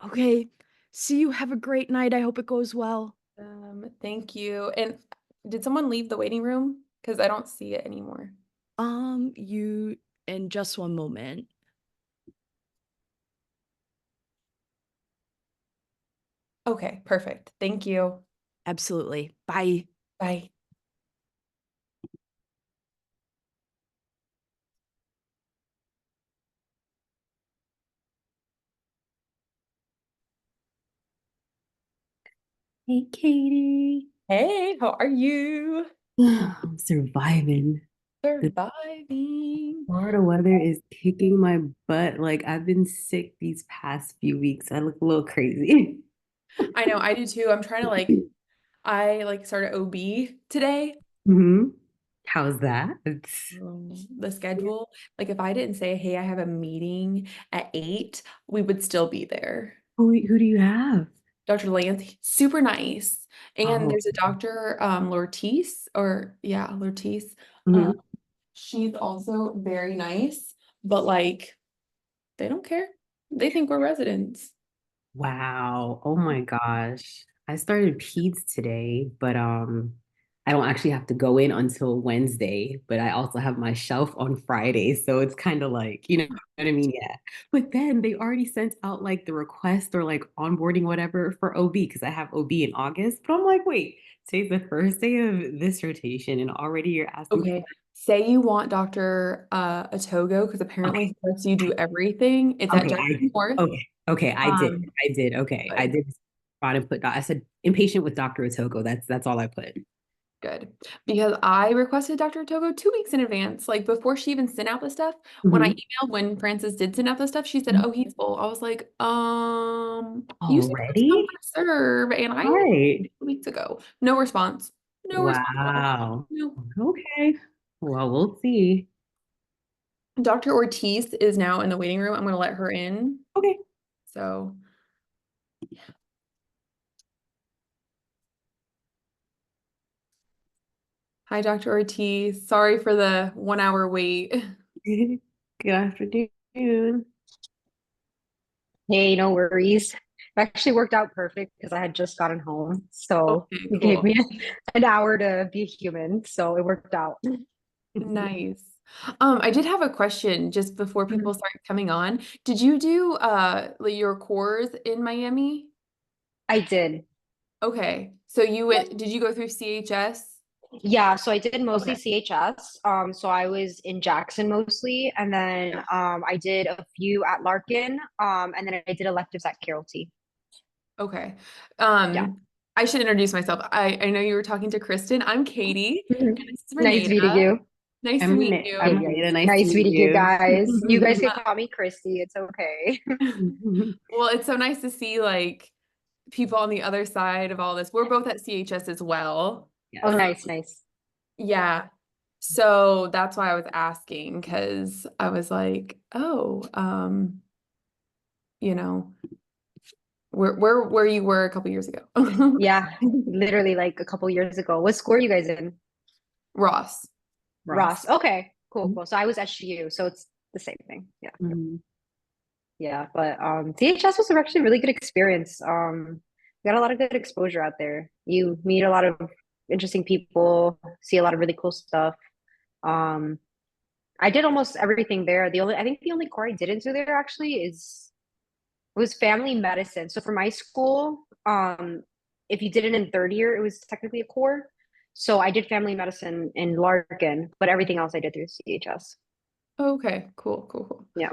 Okay. See you. Have a great night. I hope it goes well. Thank you. And did someone leave the waiting room? Because I don't see it anymore. You in just one moment. Okay, perfect. Thank you. Absolutely. Bye. Bye. Hey, Katie. Hey, how are you? I'm surviving. The Surviving. Florida weather is kicking my butt. Like, I've been sick these past few weeks. I look a little crazy. I know, I do too. I'm trying to I started OB today. hmm How's that? The schedule. Like if I didn't say, hey, I have a meeting at 8, we would still be there. Who do you have? Dr. Lance, super nice. And Oh, there's a Dr. Lortiz, or yeah, Lortiz. Um, mhm. she's also very nice, but they don't care. They think we're residents. Wow. Oh my gosh. I started peds today, but I don't actually have to go in until Wednesday, but I also have my shelf on Friday, so it's kind of like, you know what I mean? Yeah. But then they already sent out like the request or like onboarding whatever for OB because I have OB in August. But I'm like, wait, today's the first day of this rotation and already you're asking for Okay. Say you want Dr. Atogo, because okay, apparently he lets you do everything. It's at okay, Jefferson North. okay, I did. Um, I did. Okay. I good. did respond and put I said impatient with Dr. Otoko. That's all I put. Good. Because I requested Dr. Togo 2 weeks in advance, like before she even sent out the stuff. When I Mhm. emailed when Francis did send out the stuff, she said, oh, he's full. I was like, you said first come, Already? first serve, and I Right. 2 weeks ago. No response. No response at all. Wow. No. Okay. Well, we'll see. Dr. Ortiz is now in the waiting room. I'm gonna let her in. Okay. So, hi, Dr. Ortiz. Sorry for the 1 hour wait. Good afternoon. Hey, no worries. It actually worked out perfect because I had just gotten home. So Okay, it gave cool. me an hour to be human. So it worked out. Nice. I did have a question just before people Mhm. start coming on. Did you do your course in Miami? I did. Okay. So did you go through CHS? Yeah, so I did mostly Okay. CHS. So I was in Jackson mostly, and then I did a few at Larkin, and then I did electives at Carroll T. Okay. Yeah. I should introduce myself. I know you were talking to Kristen. I'm Katie, Mhm. and this is Nice meeting Renata. you. Nice to I'm meet Renee. Hey I'm you. guys. Renee. Nice to Nice meet meeting you you. guys. You guys can Uh, call me Christy. It's okay. well, it's so nice to see people on the other side of all this. We're both at CHS as well. Oh, Yes. nice, nice. Yeah. So that's why I was asking because I was like, oh, you know, where you were a couple years ago. Yeah, literally like a couple years ago. What school are you guys in? Ross. Ross. Ross. Okay, cool, cool. So I was SGU, so it's the same thing. Yeah. Mhm. Yeah, but CHS was actually a really good experience. We got a lot of good exposure out there. You meet a lot of interesting people, see a lot of really cool stuff. Um, I did almost everything there. I think the only core I didn't do there actually was family medicine. So for my school, if you did it in third year, it was technically a core. So I did family medicine in Larkin, but everything else I did through CHS. Okay, cool, cool, cool. Yeah.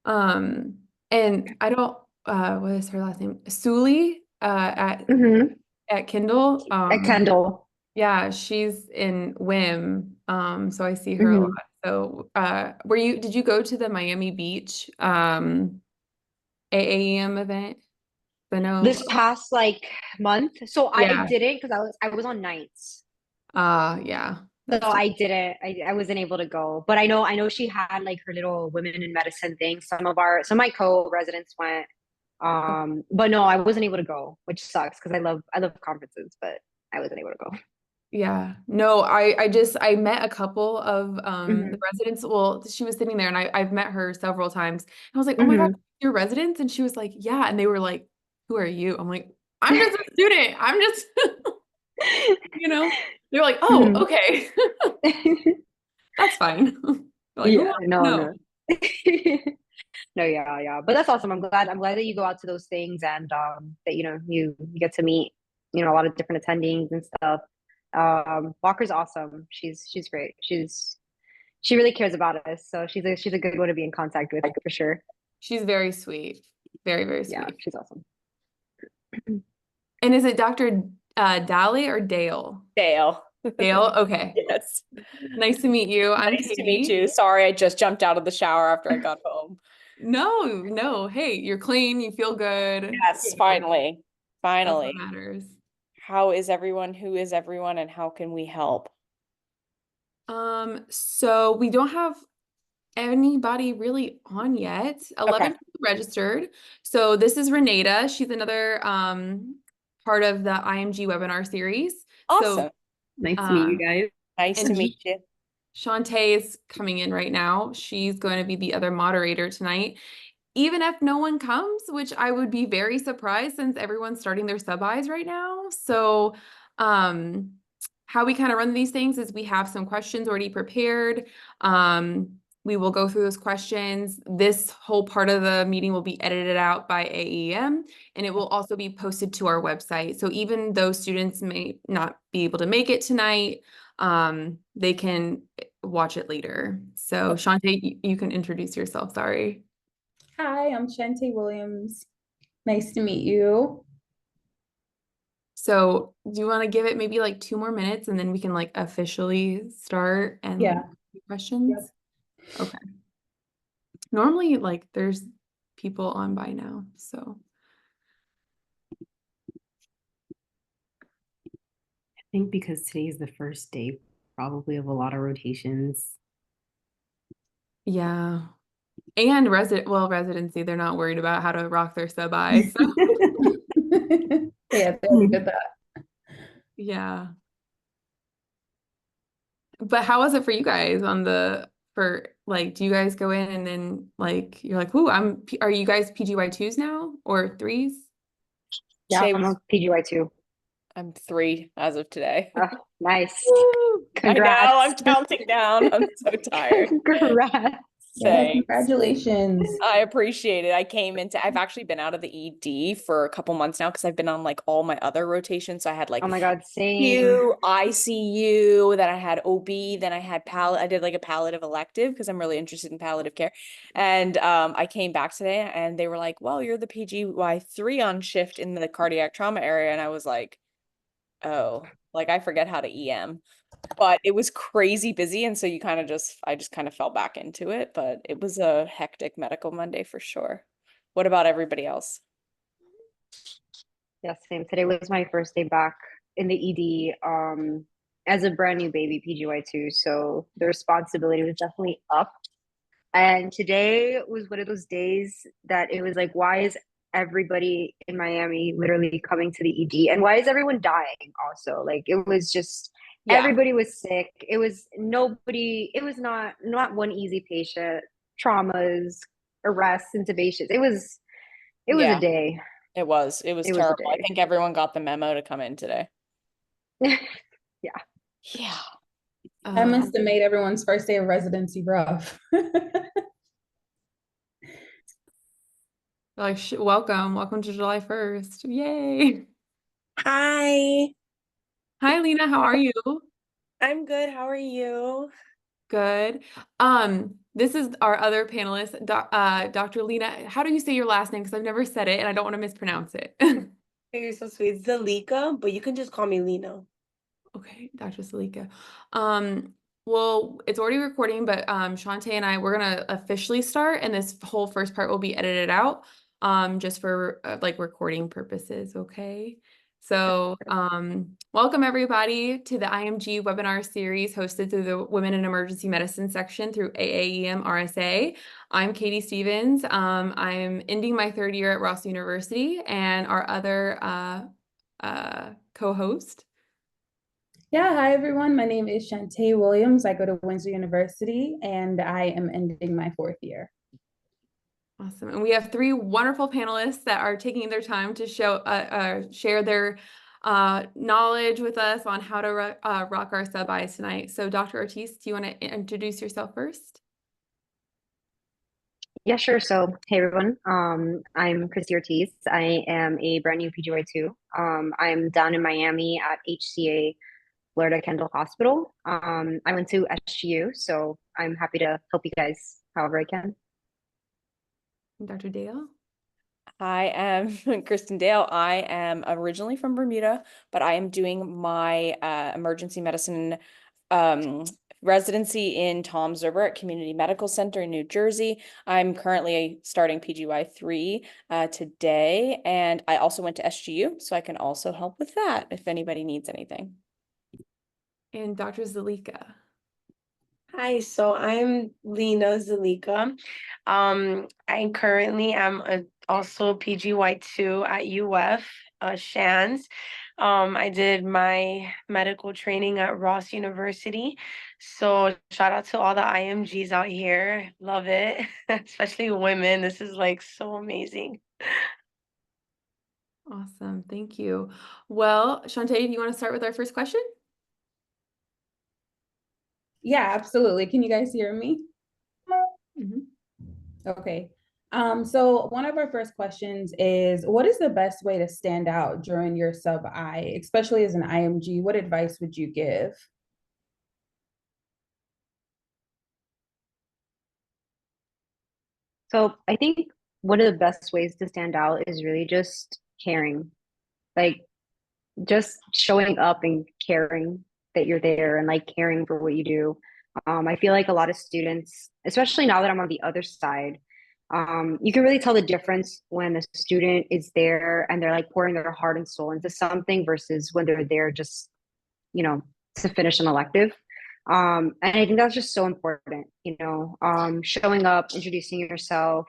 Um, and I don't what is her last name? Suli hmm at Kindle. At Kendall. Yeah, she's in WIM. So I see her a lot. hmm So did you go to the Miami Beach AAEM event? I know. This past like month. So I Yeah. didn't because I was on nights. Yeah. So That's I didn't I wasn't able to go. But I know she had like her little women in medicine thing. Some of my co-residents went. But no, I wasn't able to go, which sucks because I love conferences, but I wasn't able to go. yeah. No, I met a couple of the hmm residents. Well, she was sitting there and I've met her several times. And I was like, oh my God, hmm your residents? And she was like, yeah. And they were like, who are you? I'm like, I'm just a student. I'm just, you know, they're like, oh, Mhm. okay. That's fine. They're like, who Yeah, wants to no, know? no. No, yeah, yeah. But that's awesome. I'm glad that you go out to those things and that you get to meet, a lot of different attendings and stuff. Walker's awesome. She's great. She really cares about us. So she's a good one to be in contact with for sure. She's very sweet. Very, very Yeah, sweet. she's awesome. And is it Dr. Dally or Dale? Dale. Dale? Okay. Yes. Nice to meet you. I'm Nice to meet Katie. you. Sorry, I just jumped out of the shower after I got home. No, no. Hey, you're clean. You feel good. Yes, finally. That's Finally. what matters. How is everyone? Who is everyone? And how can we help? So we don't have anybody really on yet. 11 people registered. So this is Renata. She's another part of the IMG webinar series. Awesome. So Nice to meet you guys. Nice to and meet you. Shantae is coming in right now. She's going to be the other moderator tonight. Even if no one comes, which I would be very surprised since everyone's starting their sub-Is right now. So how we kind of run these things is we have some questions already prepared. We will go through those questions. This whole part of the meeting will be edited out by AEM, and it will also be posted to our website. So even though students may not be able to make it tonight, they can watch it later. So Shantae, you can introduce yourself. Sorry. Hi, I'm Shantae Williams. Nice to meet you. So do you want to give it maybe like 2 more minutes and then we can like officially start and Yeah. like questions? Okay. Normally like there's people on by now, so. I think because today is the first day probably of a lot of rotations. Yeah. And residency, they're not worried about how to rock their sub-Is. So. Yeah, they're good at that. Yeah. But how was it for you guys do you guys go in and then like you're like, ooh, are you guys PGY2s now or 3s? Yeah, Today I'm was- on PGY2. I'm 3 as of today. Oh, nice. Woo! I know, Congrats. I'm counting down. I'm so tired. Congrats. Yeah, Thanks. congratulations. I appreciate it. I've actually been out of the ED for a couple months now because I've been on like all my other rotations. So I had like Oh my God, same. ICU, then I had OB, then I had I did like a palliative elective because I'm really interested in palliative care. And I came back today and they were like, well, you're the PGY3 on shift in the cardiac trauma area. And I was like, oh, like I forget how to EM. But it was crazy busy, and so I just kind of fell back into it, but it was a hectic medical Monday for sure. What about everybody else? Yeah, same. Today was my first day back in the ED as a brand new baby PGY2. So the responsibility was definitely up. And today was one of those days that it was like, why is everybody in Miami literally coming to the ED? And why is everyone dying also? Like it was just everybody was sick. It was not one easy patient, traumas, arrests, intubations. It was a day. It was It was a terrible. I day. think everyone got the memo to come in today. Yeah. Yeah. That must have made everyone's first day of residency rough. Like, welcome to July 1st. Yay. Hi, Hi, Lena. How are you? I'm good. How are you? Good. This is our other panelist, Dr. Lena. How do you say your last name? Because I've never said it and I don't want to mispronounce it. You're so sweet. Zalika, but you can just call me Lena. Okay, Dr. Salika. Well, it's already recording, but Shantae and we're gonna officially start, and this whole first part will be edited out, just for like recording purposes. Okay. So, welcome everybody to the IMG webinar series hosted through the Women in Emergency Medicine section through AAEM RSA. I'm Katie Stevens. I'm ending my 3rd year at Ross University, and our other co-host. Yeah, hi everyone. My name is Shantae Williams. I go to Windsor University and I am ending my 4th year. Awesome. And we have three wonderful panelists that are taking their time to share their knowledge with us on how to rock our sub-Is tonight. So Dr. Ortiz, do you want to introduce yourself first? Yeah, sure. So, hey everyone. I'm Christy Ortiz. I am a brand new PGY2. I'm down in Miami at HCA Florida Kendall Hospital. I went to SGU, so I'm happy to help you guys however I can. Dr. Dale? I am Kristen Dale. I am originally from Bermuda, but I am doing my emergency medicine residency in Tom Zerber Community Medical Center in New Jersey. I'm currently starting PGY3 today, and I also went to SGU, so I can also help with that if anybody needs anything. And Dr. Zalika? Hi, so I'm Lena Zalika. I currently am also PGY2 at UF, Shands. I did my medical training at Ross University. So shout out to all the IMGs out here. Love it, especially women. This is like so amazing. Awesome. Thank you. Well, Shantae, do you want to start with our first question? Yeah, absolutely. Can you guys hear me? Mhm. Okay. So one of our first questions is, what is the best way to stand out during your sub-I, especially as an IMG? What advice would you give? So, I think one of the best ways to stand out is really just caring. Like just showing up and caring that you're there and like caring for what you do. I feel like a lot of students, especially now that I'm on the other side, you can really tell the difference when a student is there and they're like pouring their heart and soul into something versus when they're there just, you know, to finish an elective. And I think that's just so important, showing up, introducing yourself,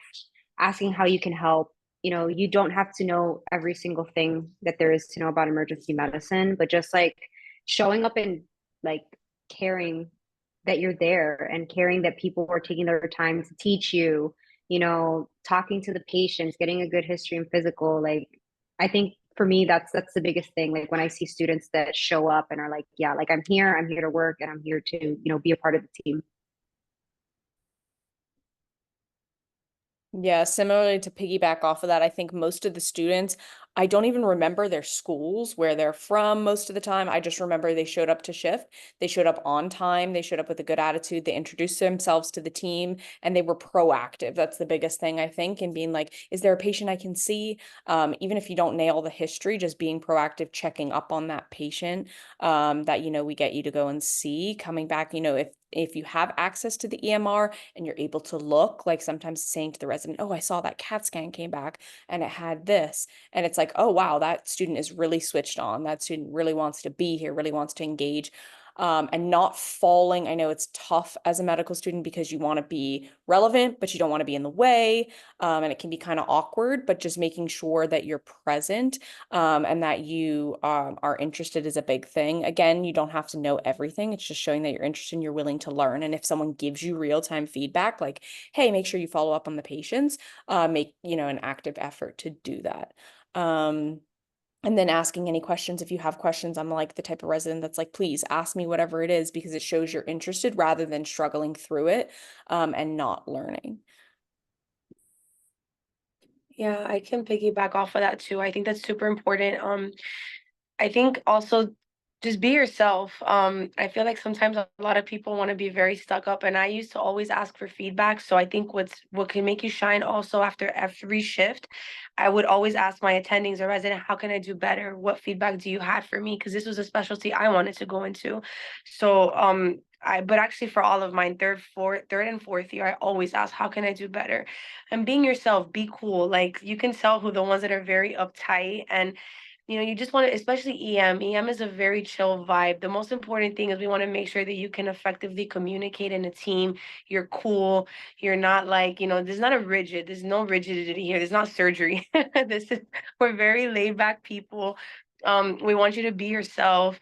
asking how you can help. You don't have to know every single thing that there is to know about emergency medicine, but just like showing up and like caring that you're there and caring that people are taking their time to teach you, talking to the patients, getting a good history and physical. Like, I think for me, that's the biggest thing. Like when I see students that show up and are like, yeah, like I'm here to work and I'm here to, be a part of the team. Yeah, similarly to piggyback off of that, I think most of the students, I don't even remember their schools, where they're from most of the time. I just remember they showed up to shift. They showed up on time. They showed up with a good attitude. They introduced themselves to the team and they were proactive. That's the biggest thing, I think, in being like, is there a patient I can see? Even if you don't nail the history, just being proactive, checking up on that patient that, we get you to go and see, coming back, if you have access to the EMR and you're able to look, like sometimes saying to the resident, oh, I saw that CAT scan came back and it had this. And it's like, oh, wow, that student is really switched on. That student really wants to be here, really wants to engage. And not falling. I know it's tough as a medical student because you want to be relevant, but you don't want to be in the way. And it can be kind of awkward, but just making sure that you're present and that you are interested is a big thing. Again, you don't have to know everything. It's just showing that you're interested and you're willing to learn. And if someone gives you real-time feedback, like, hey, make sure you follow up on the patients, make, an active effort to do that. And then asking any questions. If you have questions, I'm like the type of resident that's like, please ask me whatever it is, because it shows you're interested rather than struggling through it and not learning. Yeah, I can piggyback off of that too. I think that's super important. I think also just be yourself. I feel like sometimes a lot of people want to be very stuck up, and I used to always ask for feedback. So I think what can make you shine also after every shift, I would always ask my attendings or resident, how can I do better? What feedback do you have for me? Because this was a specialty I wanted to go into. So but actually for all of mine, third and fourth year, I always ask, how can I do better? And being yourself, be cool. Like you can tell who the ones that are very uptight and you just want to, especially EM. EM is a very chill vibe. The most important thing is we want to make sure that you can effectively communicate in a team. You're cool. You're not like, there's no rigidity here. There's not surgery. We're very laid back people. We want you to be yourself.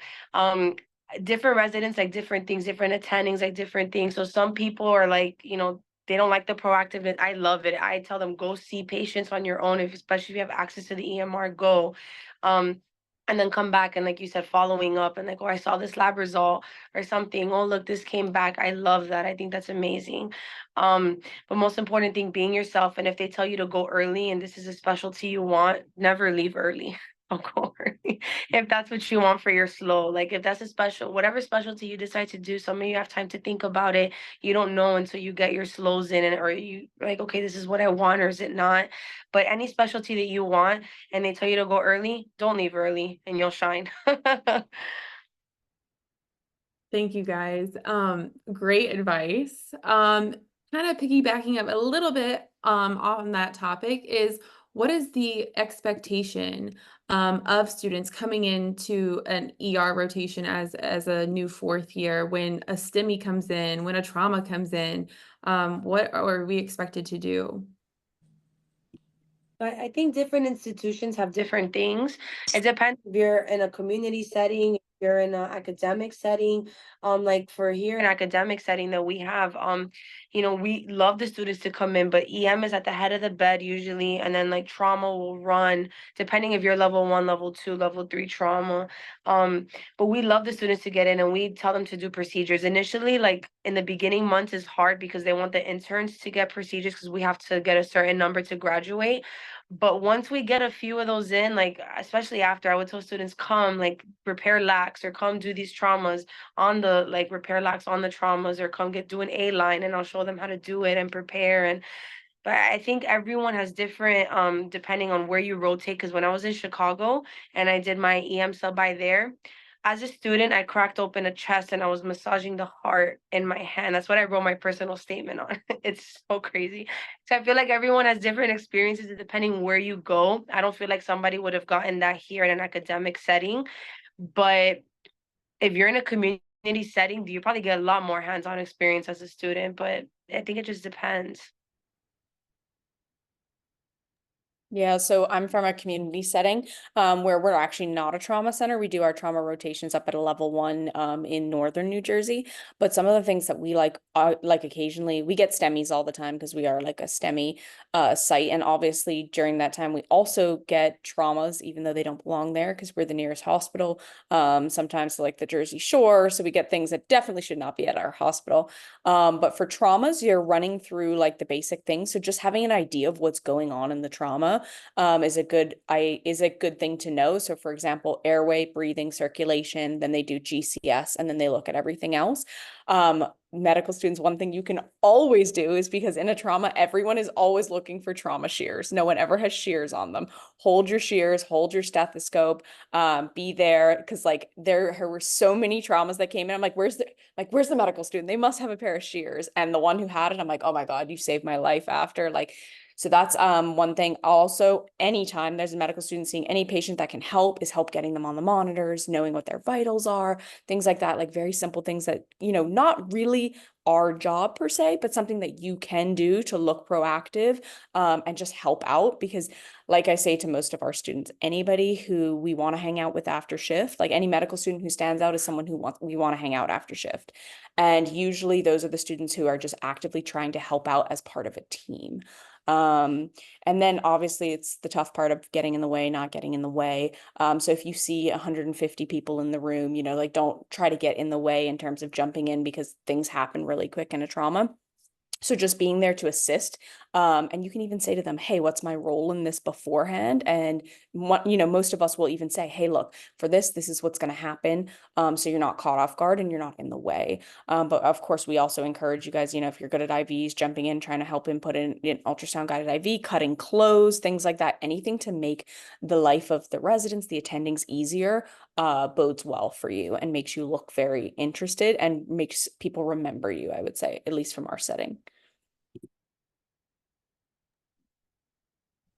Different residents like different things, different attendings like different things. So some people are like, they don't like the proactiveness. I love it. I tell them, go see patients on your own, especially if you have access to the EMR, go. And then come back and, like you said, following up and like, oh, I saw this lab result or something. Oh, look, this came back. I love that. I think that's amazing. But most important thing, being yourself. And if they tell you to go early and this is a specialty you want, never leave early. Don't go early. If that's what you want for your slow, like if that's a special, whatever specialty you decide to do, some of you have time to think about it. You don't know until you get your slows in, and or you like, okay, this is what I want, or is it not? But any specialty that you want and they tell you to go early, don't leave early and you'll shine. Thank you guys. Great advice. Kind of piggybacking up a little bit on that topic is, what is the expectation of students coming into an ER rotation as a new fourth year, when a STEMI comes in, when a trauma comes in? What are we expected to do? I think different institutions have different things. It depends if you're in a community setting, if you're in an academic setting. Like for here in academic setting that we have, we love the students to come in, but EM is at the head of the bed usually, and then like trauma will run, depending if you're level 1, level 2, level 3 trauma. But we love the students to get in and we tell them to do procedures. Initially, like in the beginning months is hard because they want the interns to get procedures because we have to get a certain number to graduate. But once we get a few of those in, like especially after, I would tell students, come like repair lacs or come do these traumas on the like repair lacs on the traumas, or come do an A line and I'll show them how to do it and prepare. And but I think everyone has different depending on where you rotate. Because when I was in Chicago and I did my EM sub by there, as a student, I cracked open a chest and I was massaging the heart in my hand. That's what I wrote my personal statement on. It's so crazy. So I feel like everyone has different experiences depending where you go. I don't feel like somebody would have gotten that here in an academic setting. But if you're in a community setting, you probably get a lot more hands-on experience as a student. But I think it just depends. Yeah, so I'm from a community setting where we're actually not a trauma center. We do our trauma rotations up at a level 1 in northern New Jersey. But some of the things that we like occasionally, we get STEMIs all the time because we are like a STEMI site. And obviously during that time, we also get traumas, even though they don't belong there because we're the nearest hospital. Sometimes like the Jersey Shore. So we get things that definitely should not be at our hospital. But for traumas, you're running through like the basic things. So just having an idea of what's going on in the trauma is a good thing to know. So for example, airway, breathing, circulation, then they do GCS, and then they look at everything else. Medical students, one thing you can always do is, because in a trauma, everyone is always looking for trauma shears. No one ever has shears on them. Hold your shears, hold your stethoscope, be there, because like there were so many traumas that came in. I'm like, where's the medical student? They must have a pair of shears. And the one who had it, I'm like, oh my God, you saved my life after. Like, so that's one thing. Also, anytime there's a medical student seeing any patient that can help is help getting them on the monitors, knowing what their vitals are, things like that, like very simple things that, not really our job per se, but something that you can do to look proactive and just help out. Because like I say to most of our students, anybody who we want to hang out with after shift, like any medical student who stands out, is someone we want to hang out after shift. And usually those are the students who are just actively trying to help out as part of a team. And then obviously it's the tough part of getting in the way, not getting in the way. So if you see 150 people in the room, like don't try to get in the way in terms of jumping in, because things happen really quick in a trauma. So just being there to assist, and you can even say to them, hey, what's my role in this beforehand? And most of us will even say, hey, look, for this is what's going to happen. So you're not caught off guard and you're not in the way. But of course, we also encourage you guys, if you're good at IVs, jumping in, trying to help him put in an ultrasound guided IV, cutting clothes, things like that, anything to make the life of the residents, the attendings easier, bodes well for you and makes you look very interested and makes people remember you, I would say, at least from our setting.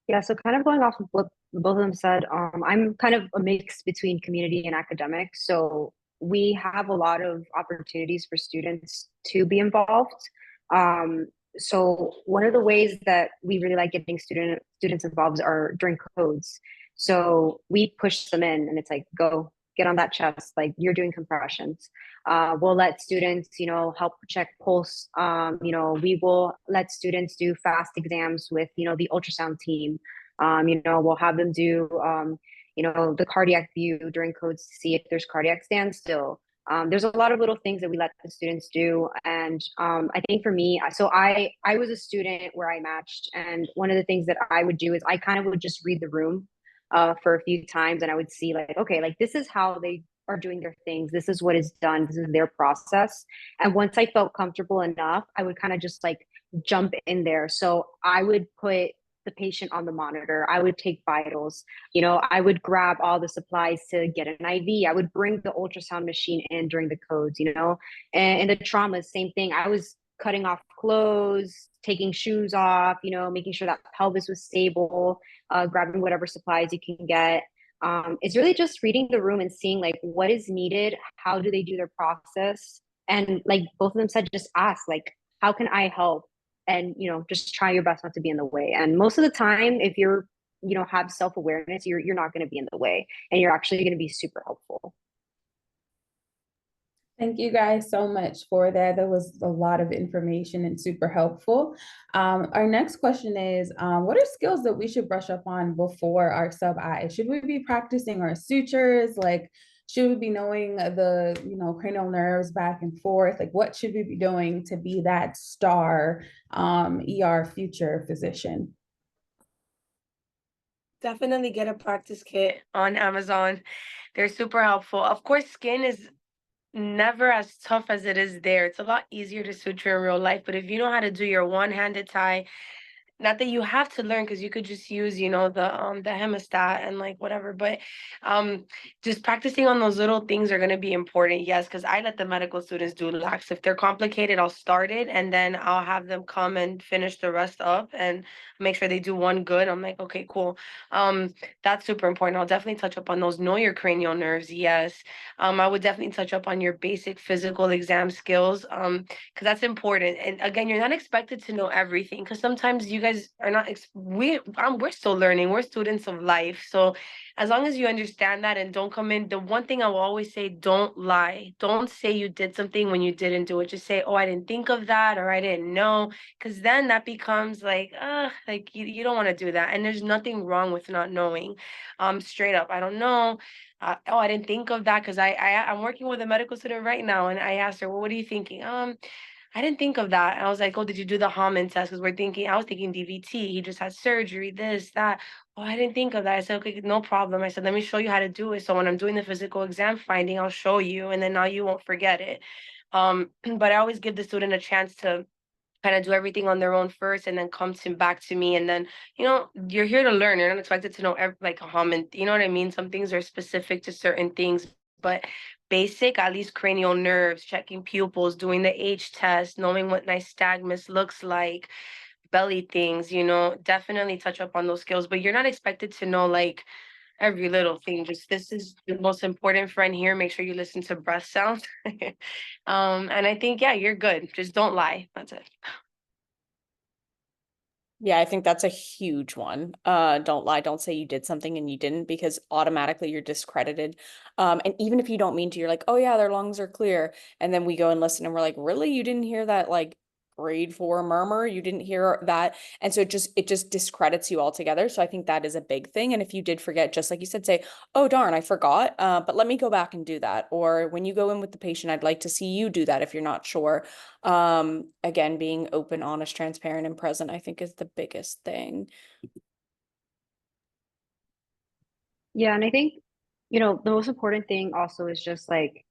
Yeah, so kind of going off of what both of them said, I'm kind of a mix between community and academic. So we have a lot of opportunities for students to be involved. So one of the ways that we really like getting students involved are during codes. So we push them in and it's like, go get on that chest, like you're doing compressions. We'll let students, help check pulse. We will let students do fast exams with, the ultrasound team. We'll have them do, the cardiac view during codes to see if there's cardiac standstill. There's a lot of little things that we let the students do. And I think for me, so I was a student where I matched. And one of the things that I would do is I kind of would just read the room for a few times. And I would see like, okay, like this is how they are doing their things. This is what is done. This is their process. And once I felt comfortable enough, I would kind of just like jump in there. So I would put the patient on the monitor. I would take vitals. I would grab all the supplies to get an IV. I would bring the ultrasound machine in during the codes, and the trauma, same thing. I was cutting off clothes, taking shoes off, making sure that pelvis was stable, grabbing whatever supplies you can get. It's really just reading the room and seeing like what is needed, how do they do their process, and like both of them said, just ask like, how can I help? And just try your best not to be in the way. And most of the time, if you're have self-awareness, you're not going to be in the way, and you're actually going to be super helpful. Thank you guys so much for that. That was a lot of information and super helpful. Our next question is, what are skills that we should brush up on before our sub-I? Should we be practicing our sutures? Like, should we be knowing the, cranial nerves back and forth? Like, what should we be doing to be that star ER future physician? Definitely get a practice kit on Amazon. They're super helpful. Of course, skin is never as tough as it is there. It's a lot easier to suture in real life, but if you know how to do your one-handed tie, not that you have to learn, because you could just use the hemostat and like whatever, but just practicing on those little things are going to be important. Yes, because I let the medical students do lax. If they're complicated, I'll start it and then I'll have them come and finish the rest up and make sure they do one good. I'm like, okay, cool. That's super important. I'll definitely touch up on those. Know your cranial nerves. Yes. I would definitely touch up on your basic physical exam skills, because that's important. And again, you're not expected to know everything, because sometimes you guys are not we're still learning. We're students of life. So as long as you understand that and don't come in, the one thing I will always say, don't lie. Don't say you did something when you didn't do it. Just say, oh, I didn't think of that, or I didn't know, because then that becomes like you don't want to do that. And there's nothing wrong with not knowing. Straight up, I don't know. Oh, I didn't think of that, because I'm working with a medical student right now, and I asked her, well, what are you thinking? I didn't think of that. And I was like, oh, did you do the Hammond test? Because I was thinking DVT. He just had surgery, this, that. Oh, I didn't think of that. I said, okay, no problem. I said, let me show you how to do it. So when I'm doing the physical exam finding, I'll show you, and then now you won't forget it. But I always give the student a chance to kind of do everything on their own first, and then back to me. And then, you're here to learn. You're not expected to know like a Hammond. You know what I mean? Some things are specific to certain things, but basic, at least cranial nerves, checking pupils, doing the H test, knowing what nystagmus looks like, belly things, definitely touch up on those skills. But you're not expected to know like every little thing. Just, this is the most important friend here. Make sure you listen to breath sounds. And I think, yeah, you're good. Just don't lie. That's it. Yeah, I think that's a huge one. Don't lie, don't say you did something and you didn't, because automatically you're discredited. And even if you don't mean to, you're like, oh yeah, their lungs are clear. And then we go and listen and we're like, really? You didn't hear that like grade 4 murmur? You didn't hear that? And so it just discredits you altogether. So I think that is a big thing. And if you did forget, just like you said, say, oh darn, I forgot. But let me go back and do that. Or when you go in with the patient, I'd like to see you do that if you're not sure. Again, being open, honest, transparent, and present, I think, is the biggest thing. Yeah, and I think, the most important thing also is just like,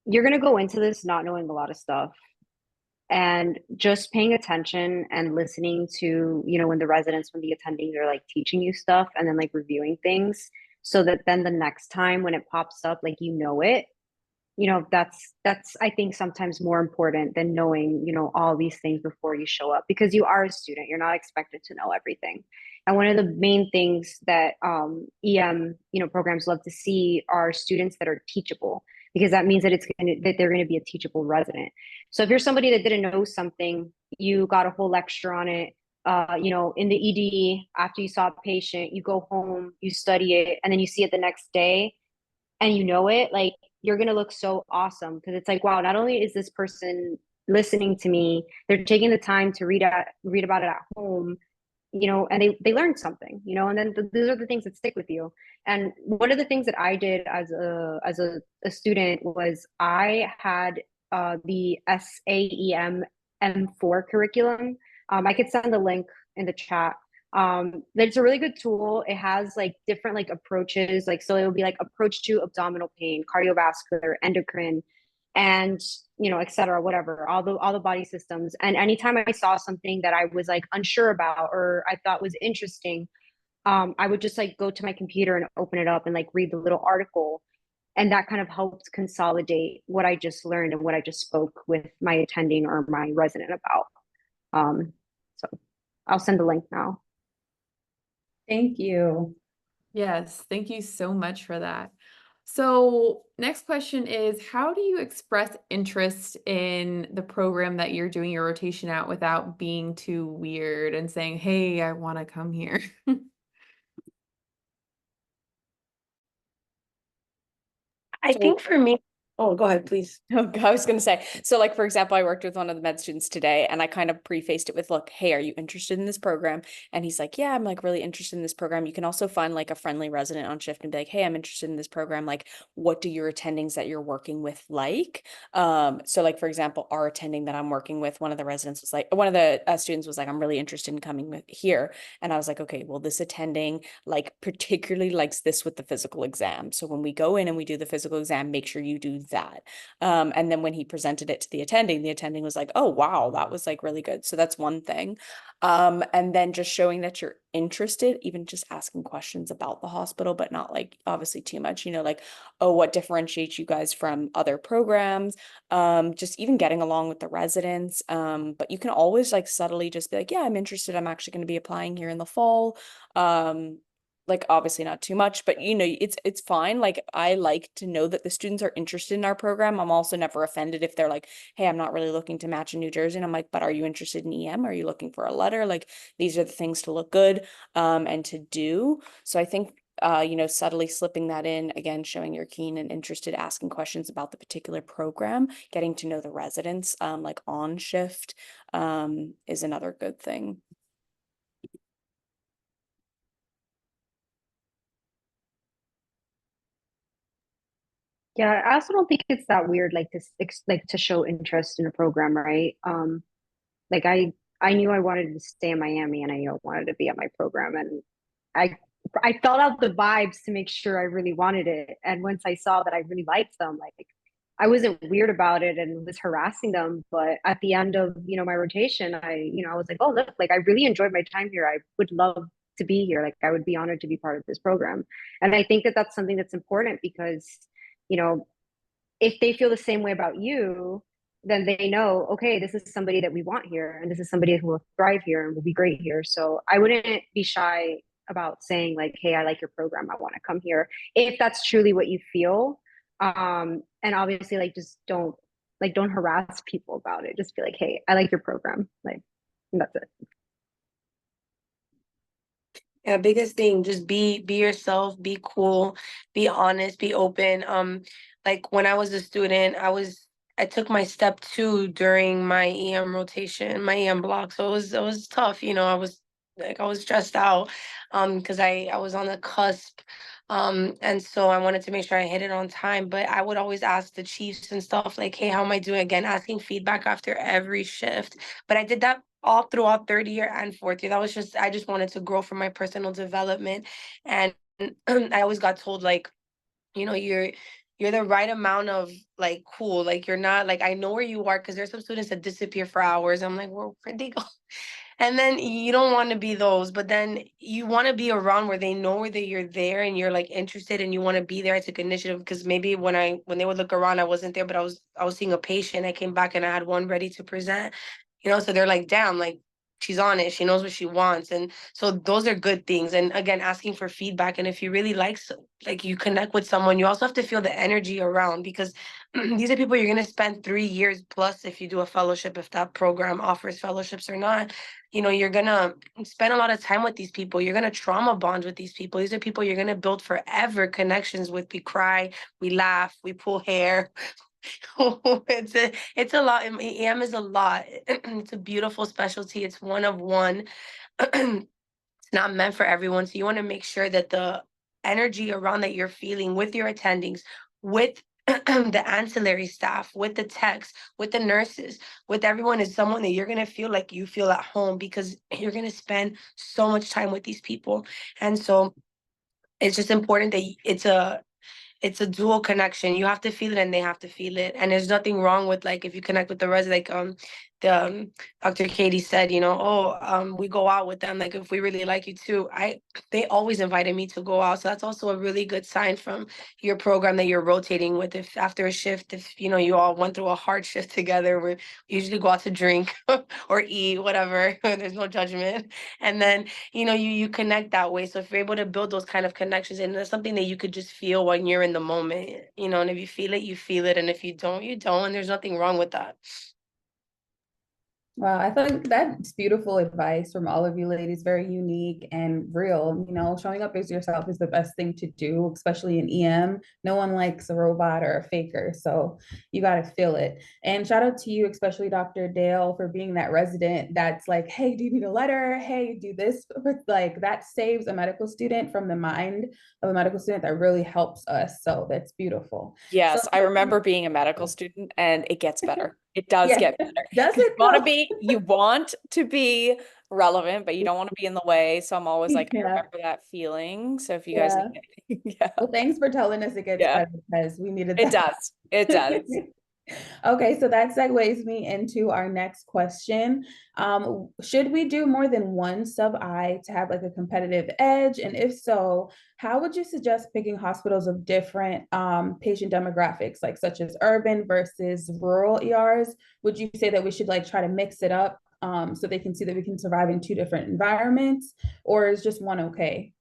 you're going to go into this not knowing a lot of stuff, and just paying attention and listening to, when the attendings are like teaching you stuff, and then like reviewing things, so that then the next time when it pops up, like, it, that's I think sometimes more important than knowing, all these things before you show up, because you are a student. You're not expected to know everything. And one of the main things that EM, programs love to see are students that are teachable, because that means that that they're going to be a teachable resident. So if you're somebody that didn't know something, you got a whole lecture on it, in the ED, after you saw a patient, you go home, you study it, and then you see it the next day and you know it, like you're gonna look so awesome because it's like, wow, not only is this person listening to me, they're taking the time to read about it at home, and they learned something, and then these are the things that stick with you. And one of the things that I did as a student was I had the SAEM M4 curriculum. I could send the link in the chat. It's a really good tool. It has like different like approaches, like so it will be like approach to abdominal pain, cardiovascular, endocrine, and et cetera, whatever, all the body systems. And anytime I saw something that I was like unsure about or I thought was interesting, I would just like go to my computer and open it up and like read the little article. And that kind of helped consolidate what I just learned and what I just spoke with my attending or my resident about. So I'll send the link now. Thank you. Yes, thank you so much for that. So next question is, how do you express interest in the program that you're doing your rotation at without being too weird and saying, hey, I want to come here? I think for me, oh, go ahead, please. Oh, I was going to say, so like, for example, I worked with one of the med students today and I kind of prefaced it with, look, hey, are you interested in this program? And he's like, yeah, I'm like really interested in this program. You can also find like a friendly resident on shift and be like, hey, I'm interested in this program. Like, what do your attendings that you're working with like? So like, for example, our attending that I'm working with, one of the residents was like, one of the students was like, I'm really interested in coming here. And I was like, okay, well, this attending like particularly likes this with the physical exam. So when we go in and we do the physical exam, make sure you do that. And then when he presented it to the attending was like, oh, wow, that was like really good. So that's one thing. And then just showing that you're interested, even just asking questions about the hospital, but not like obviously too much, like, oh, what differentiates you guys from other programs? Just even getting along with the residents. But you can always like subtly just be like, yeah, I'm interested. I'm actually going to be applying here in the fall. Like obviously not too much, but it's fine. Like I like to know that the students are interested in our program. I'm also never offended if they're like, hey, I'm not really looking to match in New Jersey. And I'm like, but are you interested in EM? Are you looking for a letter? Like these are the things to look good and to do. So I think subtly slipping that in, again, showing you're keen and interested, asking questions about the particular program, getting to know the residents like on shift is another good thing. Yeah, I also don't think it's that weird, like to show interest in a program, right? Like I knew I wanted to stay in Miami, and I knew I wanted to be at my program, and I I felt out the vibes to make sure I really wanted it. And once I saw that I really liked them, like I wasn't weird about it and was harassing them. But at the end of my rotation, I was like, oh look, like I really enjoyed my time here. I would love to be here. Like I would be honored to be part of this program. And I think that that's something that's important because you know if they feel the same way about you, then they know, okay, this is somebody that we want here, and this is somebody who will thrive here and will be great here. So I wouldn't be shy about saying like, hey, I like your program, I want to come here, if that's truly what you feel. And obviously, like, just don't harass people about it. Just be like, hey, I like your program, like, and that's it. Yeah, biggest thing, just be yourself, be cool, be honest, be open. Like when I was a student, I took my step 2 during my EM rotation, my EM block. So it was tough, I was stressed out because I was on the cusp. And so I wanted to make sure I hit it on time. But I would always ask the chiefs and stuff like, hey, how am I doing? Again, asking feedback after every shift. But I did that all throughout third year and fourth year. I just wanted to grow for my personal development. And I always got told like, you're the right amount of like cool. Like you're not like, I know where you are, because there's some students that disappear for hours. I'm like, well, where'd they go? And then you don't want to be those, but then you want to be around where they know that you're there and you're like interested and you want to be there. I took initiative because maybe when they would look around, I wasn't there, but I was seeing a patient. I came back and I had one ready to present, so they're like, damn, like she's on it. She knows what she wants. And so those are good things. And again, asking for feedback. And if you really like you connect with someone, you also have to feel the energy around, because these are people you're going to spend 3 years plus if you do a fellowship, if that program offers fellowships or not. You know, you're going to spend a lot of time with these people. You're going to trauma bond with these people. These are people you're going to build forever connections with. We cry, we laugh, we pull hair. It's a lot. EM is a lot. It's a beautiful specialty. It's one of one. It's not meant for everyone. So you want to make sure that the energy around that you're feeling with your attendings, with the ancillary staff, with the techs, with the nurses, with everyone, is someone that you're going to feel like you feel at home, because you're going to spend so much time with these people. And so it's just important that it's a dual connection. You have to feel it and they have to feel it. And there's nothing wrong with, like, if you connect with the resident, like the Dr. Katie said, you know, oh, we go out with them, like if we really like you too. They always invited me to go out. So that's also a really good sign from your program that you're rotating with. If after a shift, if you know you all went through a hard shift together, we usually go out to drink or eat, whatever. There's no judgment. And then you connect that way. So if you're able to build those kind of connections, and that's something that you could just feel when you're in the moment, and if you feel it, you feel it, and if you don't, you don't, and there's nothing wrong with that. Wow, I think that's beautiful advice from all of you ladies, very unique and real. You know, showing up as yourself is the best thing to do, especially in EM. No one likes a robot or a faker, so you got to feel it. And shout out to you, especially Dr. Dale, for being that resident that's like, hey, do you need a letter? Hey, do this. Like, that saves a medical student from the mind of a medical student. That really helps us. So that's beautiful. Yes, So, I remember being a medical student, and it gets better. It does yeah, get better. does 'Cause it you want to be relevant, but you don't want to be in the way. So I'm always like, I Yeah, remember that feeling. So if you guys yeah. need anything, yeah, Well, thanks for telling us it gets yeah, better, because we needed it that. does. It does. Okay, so that segues me into our next question. Should we do more than one sub-I to have like a competitive edge? And if so, how would you suggest picking hospitals of different patient demographics, like such as urban versus rural ERs? Would you say that we should like try to mix it up so they can see that we can survive in two different environments, or is just one okay?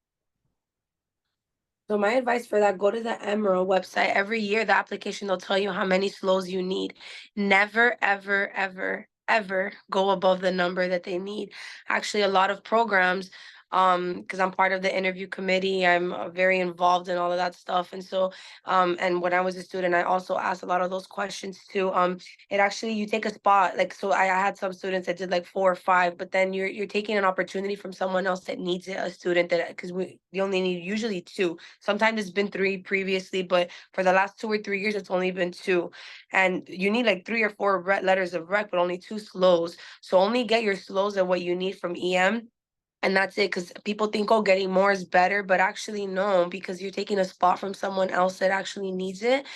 So my advice for that, go to the Emerald website. Every year, the application, they'll tell you how many slows you need. Never, ever, ever, ever go above the number that they need. Actually, a lot of programs, because I'm part of the interview committee, I'm very involved in all of that stuff. And so, and when I was a student, I also asked a lot of those questions too. It actually, you take a spot, like, so I had some students that did like 4 or 5, but then you're taking an opportunity from someone else that needs it, a student that, because we only need usually 2. Sometimes it's been 3 previously, but for the last 2 or 3 years, it's only been 2. And you need like 3 or 4 letters of rec, but only 2 slows. So only get your slows and what you need from EM. And that's it, because people think, oh, getting more is better, but actually no, because you're taking a spot from someone else that actually needs it.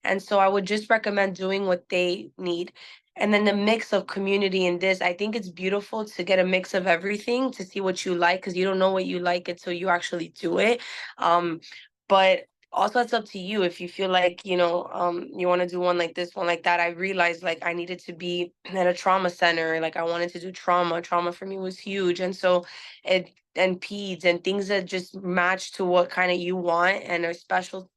And so I would just recommend doing what they need. And then the mix of community in this, I think it's beautiful to get a mix of everything to see what you like, because you don't know what you like until you actually do it. But also it's up to you if you feel like, you want to do one like this, one like that. I realized like I needed to be at a trauma center. Like I wanted to do trauma. Trauma for me was huge. And so and peds and things that just match to what kind of you want and are specialty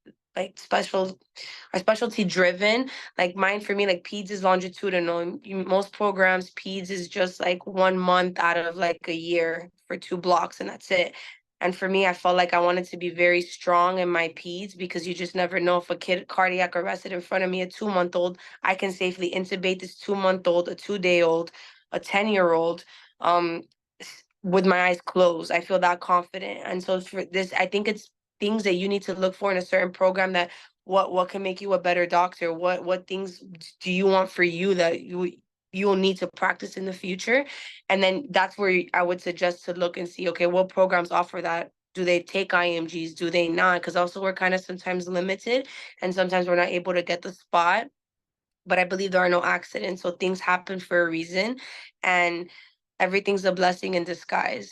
driven. Like mine, for me, like peds is longitudinal. Most programs, peds is just like 1 month out of like a year for 2 blocks, and that's it. And for me, I felt like I wanted to be very strong in my peds, because you just never know, if a kid cardiac arrested in front of me, a 2 month old, I can safely intubate this 2 month old, a 2 day old, a 10-year-old, with my eyes closed. I feel that confident. And so for this, I think it's things that you need to look for in a certain program, that what can make you a better doctor, what things do you want for you that you'll need to practice in the future. And then that's where I would suggest to look and see, okay, what programs offer that. Do they take IMGs? Do they not? Because also we're kind of sometimes limited, and sometimes we're not able to get the spot. But I believe there are no accidents, so things happen for a reason, and everything's a blessing in disguise.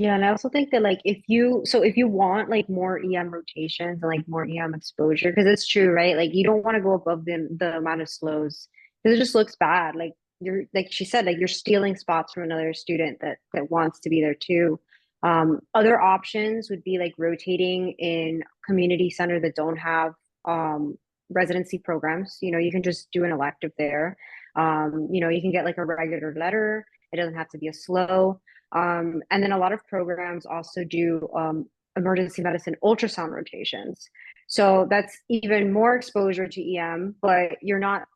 Yeah, and I also think that like if you want like more EM rotations and like more EM exposure, because it's true, right? Like you don't want to go above the amount of slows because it just looks bad. Like you're like she said, like you're stealing spots from another student that wants to be there too. Other options would be like rotating in community center that don't have residency programs. You know, you can just do an elective there. You know, you can get like a regular letter. It doesn't have to be a slow. And then a lot of programs also do emergency medicine ultrasound rotations. So that's even more exposure to EM, but you're not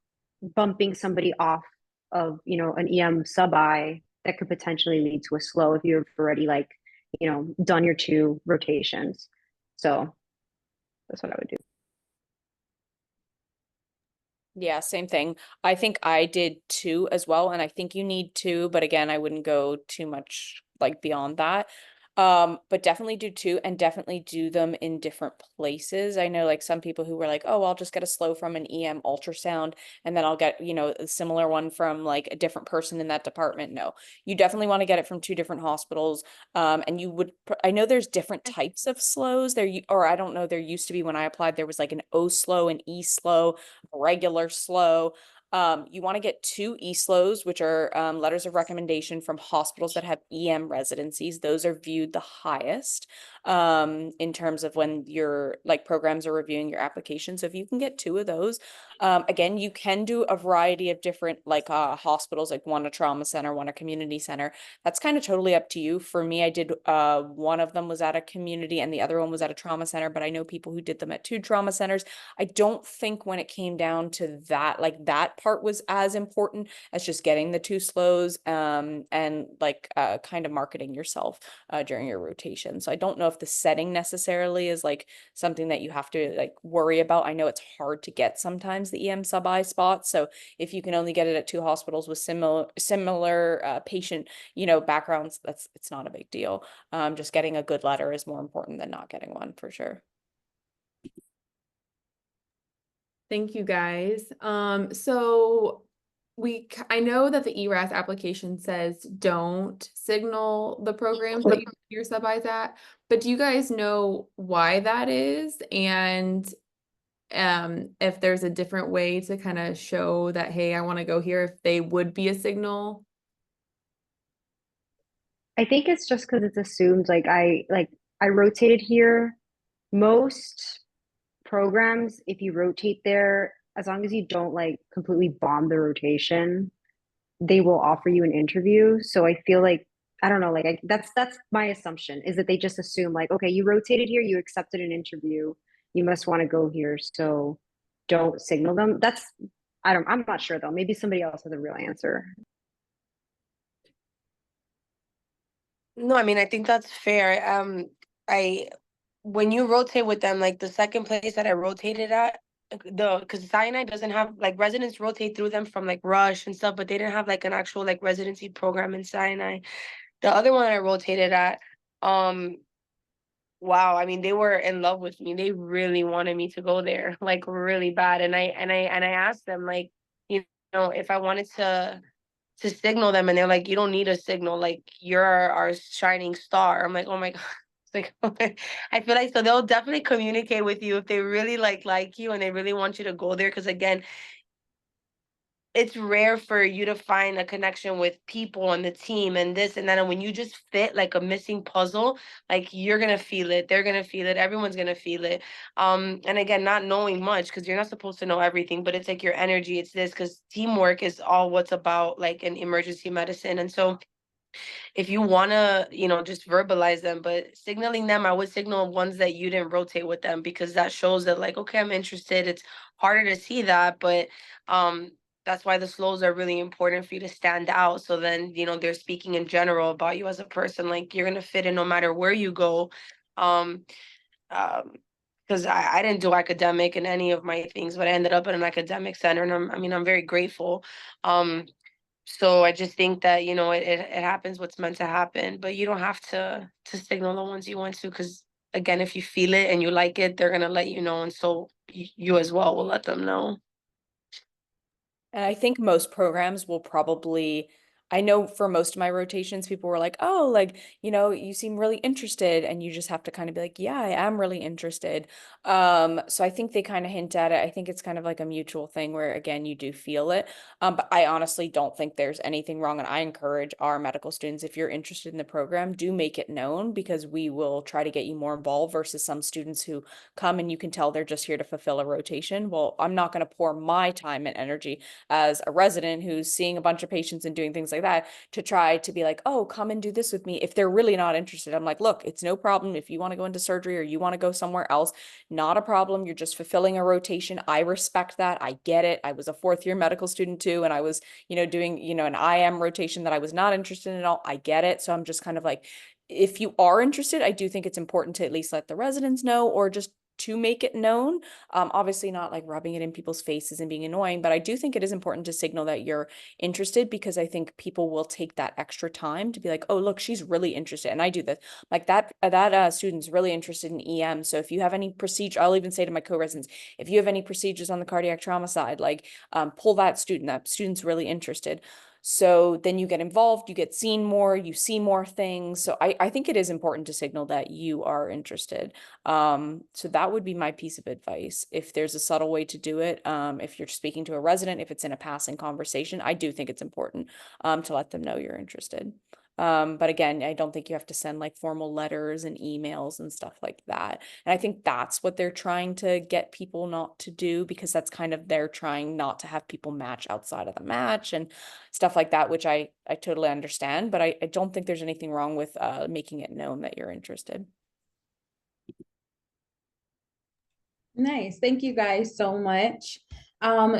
bumping somebody off of, you know, an EM sub-I that could potentially lead to a slow if you've already like, you know, done your 2 rotations. So that's what I would do. Yeah, same thing. I think I did 2 as well, and I think you need 2, but again, I wouldn't go too much like beyond that. But definitely do 2 and definitely do them in different places. I know like some people who were like, "Oh, I'll just get a slow from an EM ultrasound and then I'll get, you know, a similar one from like a different person in that department." No. You definitely want to get it from 2 different hospitals. And you would I know there's different types of slows. Or I don't know, there used to be when I applied there was like an O slow, an E slow, regular slow. You want to get 2 E-SLOs, which are letters of recommendation from hospitals that have EM residencies. Those are viewed the highest in terms of when your like programs are reviewing your application. So if you can get 2 of those, again, you can do a variety of different like hospitals, like one a trauma center, one a community center. That's kind of totally up to you. For me, I did one of them was at a community and the other one was at a trauma center, but I know people who did them at 2 trauma centers. I don't think when it came down to that, like that part was as important as just getting the 2 slows and like kind of marketing yourself during your rotation. So I don't know if the setting necessarily is like something that you have to like worry about. I know it's hard to get sometimes the EM sub-I spots. So if you can only get it at 2 hospitals with similar patient, you know, backgrounds, it's not a big deal. Just getting a good letter is more important than not getting one for sure. Thank you guys. So I know that the ERAS application says don't signal the programs that you do your sub-Is at, but do you guys know why that is? And if there's a different way to kind of show that, hey, I want to go here, if they would be a signal? I think it's just because it's assumed I rotated here. Most programs, if you rotate there, as long as you don't like completely bomb the rotation, they will offer you an interview. So I feel like I don't know, like that's my assumption is that they just assume like, okay, you rotated here, you accepted an interview, you must want to go here, so don't signal them. I'm not sure though. Maybe somebody else has a real answer. No, I mean, I think that's fair. I when you rotate with them, like the second place that I rotated at, because Sinai doesn't have like residents rotate through them from like Rush and stuff, but they didn't have like an actual like residency program in Sinai. The other one I rotated at, um, wow, I mean, they were in love with me. They really wanted me to go there, like really bad. And I asked them like, you know, if I wanted to signal them, and they're like, you don't need a signal, like you're our shining star. I'm like, oh my God. It's like I feel like so they'll definitely communicate with you if they really like you and they really want you to go there. Cause again, it's rare for you to find a connection with people on the team and this and that. And when you just fit like a missing puzzle, like you're gonna feel it, they're gonna feel it, everyone's gonna feel it. And again, not knowing much because you're not supposed to know everything, but it's like your energy, it's this because teamwork is all what's about like in emergency medicine. And so if you want to, you know, just verbalize them, but signaling them, I would signal ones that you didn't rotate with them because that shows that like, okay, I'm interested. It's harder to see that, but um that's why the slows are really important for you to stand out. So then, you know, they're speaking in general about you as a person. Like you're gonna fit in no matter where you go. Um, because I didn't do academic in any of my things, but I ended up in an academic center, and I mean, I'm very grateful. Um, so I just think that, you know, it happens what's meant to happen, but you don't have to signal the ones you want to, because again, if you feel it and you like it, they're gonna let you know, and so you as well will let them know. And I think most programs will probably I know for most of my rotations, people were like, oh, like, you seem really interested. And you just have to kind of be like, yeah, I am really interested. So I think they kind of hint at it. I think it's kind of like a mutual thing where, again, you do feel it. But I honestly don't think there's anything wrong. And I encourage our medical students, if you're interested in the program, do make it known, because we will try to get you more involved versus some students who come and you can tell they're just here to fulfill a rotation. Well, I'm not going to pour my time and energy as a resident who's seeing a bunch of patients and doing things like that to try to be like, oh, come and do this with me. If they're really not interested, I'm like, look, it's no problem. If you want to go into surgery or you want to go somewhere else, not a problem. You're just fulfilling a rotation. I respect that. I get it. I was a fourth year medical student too. And I was, doing, an IM rotation that I was not interested in at all. I get it. So I'm just kind of like, if you are interested, I do think it's important to at least let the residents know, or just to make it known. Obviously not like rubbing it in people's faces and being annoying, but I do think it is important to signal that you're interested, because I think people will take that extra time to be like, oh, look, she's really interested. And I do this, like that student's really interested in EM. So if you have any procedure, I'll even say to my co-residents, if you have any procedures on the cardiac trauma side, like pull that student's really interested. So then you get involved, you get seen more, you see more things. So I think it is important to signal that you are interested. So that would be my piece of advice. If there's a subtle way to do it, if you're speaking to a resident, if it's in a passing conversation, I do think it's important to let them know you're interested. But again, I don't think you have to send like formal letters and emails and stuff like that. And I think that's what they're trying to get people not to do, because that's kind of, they're trying not to have people match outside of the match and stuff like that, which I totally understand. But I don't think there's anything wrong with making it known that you're interested. Nice. Thank you guys so much.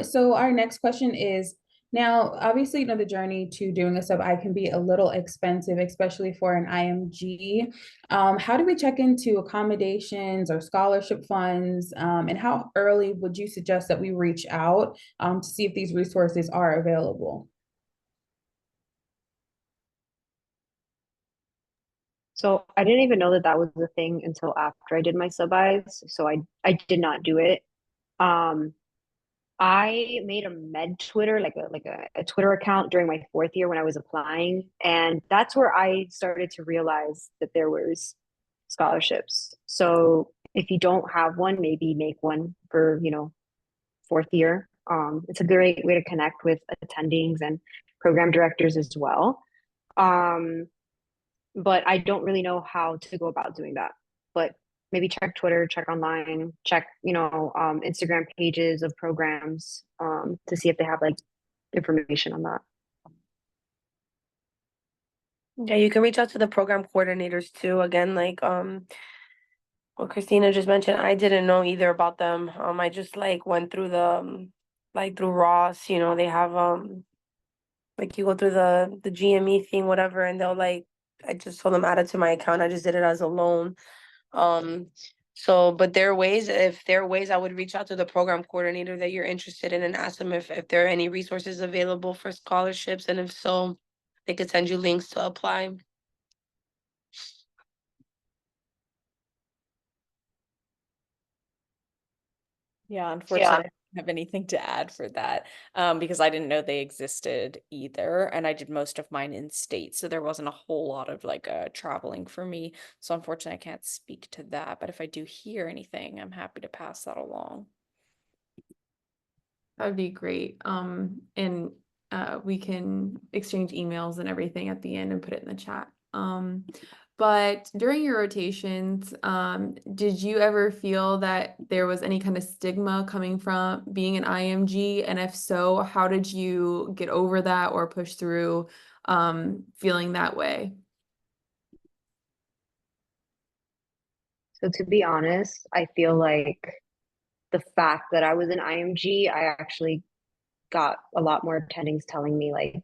So our next question is, now, obviously, the journey to doing a sub-I can be a little expensive, especially for an IMG. How do we check into accommodations or scholarship funds? And how early would you suggest that we reach out to see if these resources are available? So I didn't even know that that was a thing until after I did my sub-Is. So I did not do it. Um, I made a med Twitter, like a Twitter account during my fourth year when I was applying, and that's where I started to realize that there was scholarships. So if you don't have one, maybe make one for, fourth year. It's a great way to connect with attendings and program directors as well. But I don't really know how to go about doing that. But maybe check Twitter, check online, check, Instagram pages of programs, to see if they have like information on that. Yeah, you can reach out to the program coordinators too. Again, like what Christina just mentioned, I didn't know either about them. I just like went through the like through Ross, they have like you go through the GME thing, whatever, and they'll like, I just told them add it to my account. I just did it as a loan. So, but there are ways, if there are ways, I would reach out to the program coordinator that you're interested in and ask them if there are any resources available for scholarships, and if so, they could send you links to apply. Yeah, unfortunately, I don't have anything to add for that, because I didn't know they existed either, and I did most of mine in state, so there wasn't a whole lot of like traveling for me. So unfortunately, I can't speak to that. But if I do hear anything, I'm happy to pass that along. That would be great. And we can exchange emails and everything at the end and put it in the chat. But during your rotations, did you ever feel that there was any kind of stigma coming from being an IMG? And if so, how did you get over that or push through feeling that way? So to be honest, I feel like the fact that I was an IMG, I actually got a lot more attendings telling me like,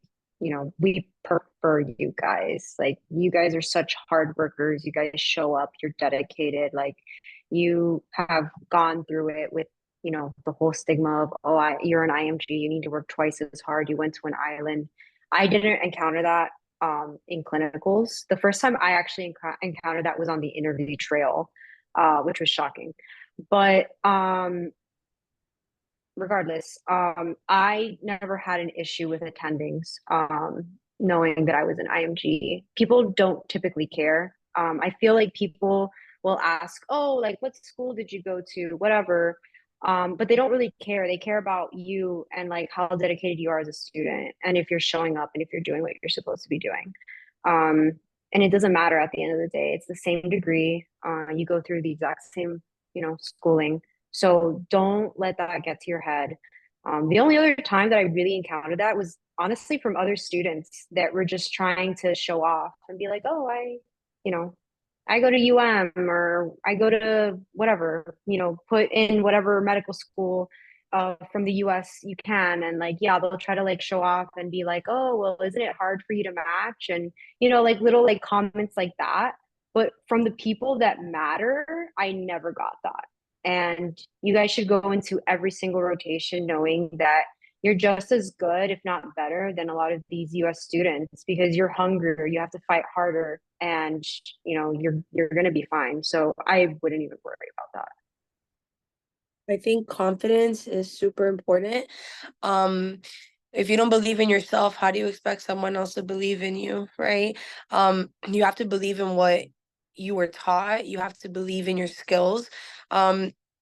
we prefer you guys. Like, you guys are such hard workers. You guys show up, you're dedicated. Like, you have gone through it with, the whole stigma of, oh, you're an IMG, you need to work twice as hard. You went to an island. I didn't encounter that in clinicals. The first time I actually encountered that was on the interview trail, which was shocking. But regardless, I never had an issue with attendings. knowing that I was an IMG. People don't typically care. I feel like people will ask, oh, like what school did you go to, whatever. But they don't really care. They care about you and like how dedicated you are as a student, and if you're showing up and if you're doing what you're supposed to be doing. Um, and it doesn't matter at the end of the day. It's the same degree. You go through the exact same, schooling. So don't let that get to your head. The only other time that I really encountered that was honestly from other students that were just trying to show off and be like, oh, you know, I go to UM or I go to whatever, put in whatever medical school from the US you can. And like, yeah, they'll try to like show off and be like, oh, well, isn't it hard for you to match? And, like little like comments like that. But from the people that matter, I never got that. And you guys should go into every single rotation knowing that you're just as good, if not better, than a lot of these US students because you're hungrier, you have to fight harder, and you're gonna be fine. So I wouldn't even worry about that. I think confidence is super important. Um, if you don't believe in yourself, how do you expect someone else to believe in you, right? You have to believe in what you were taught. You have to believe in your skills.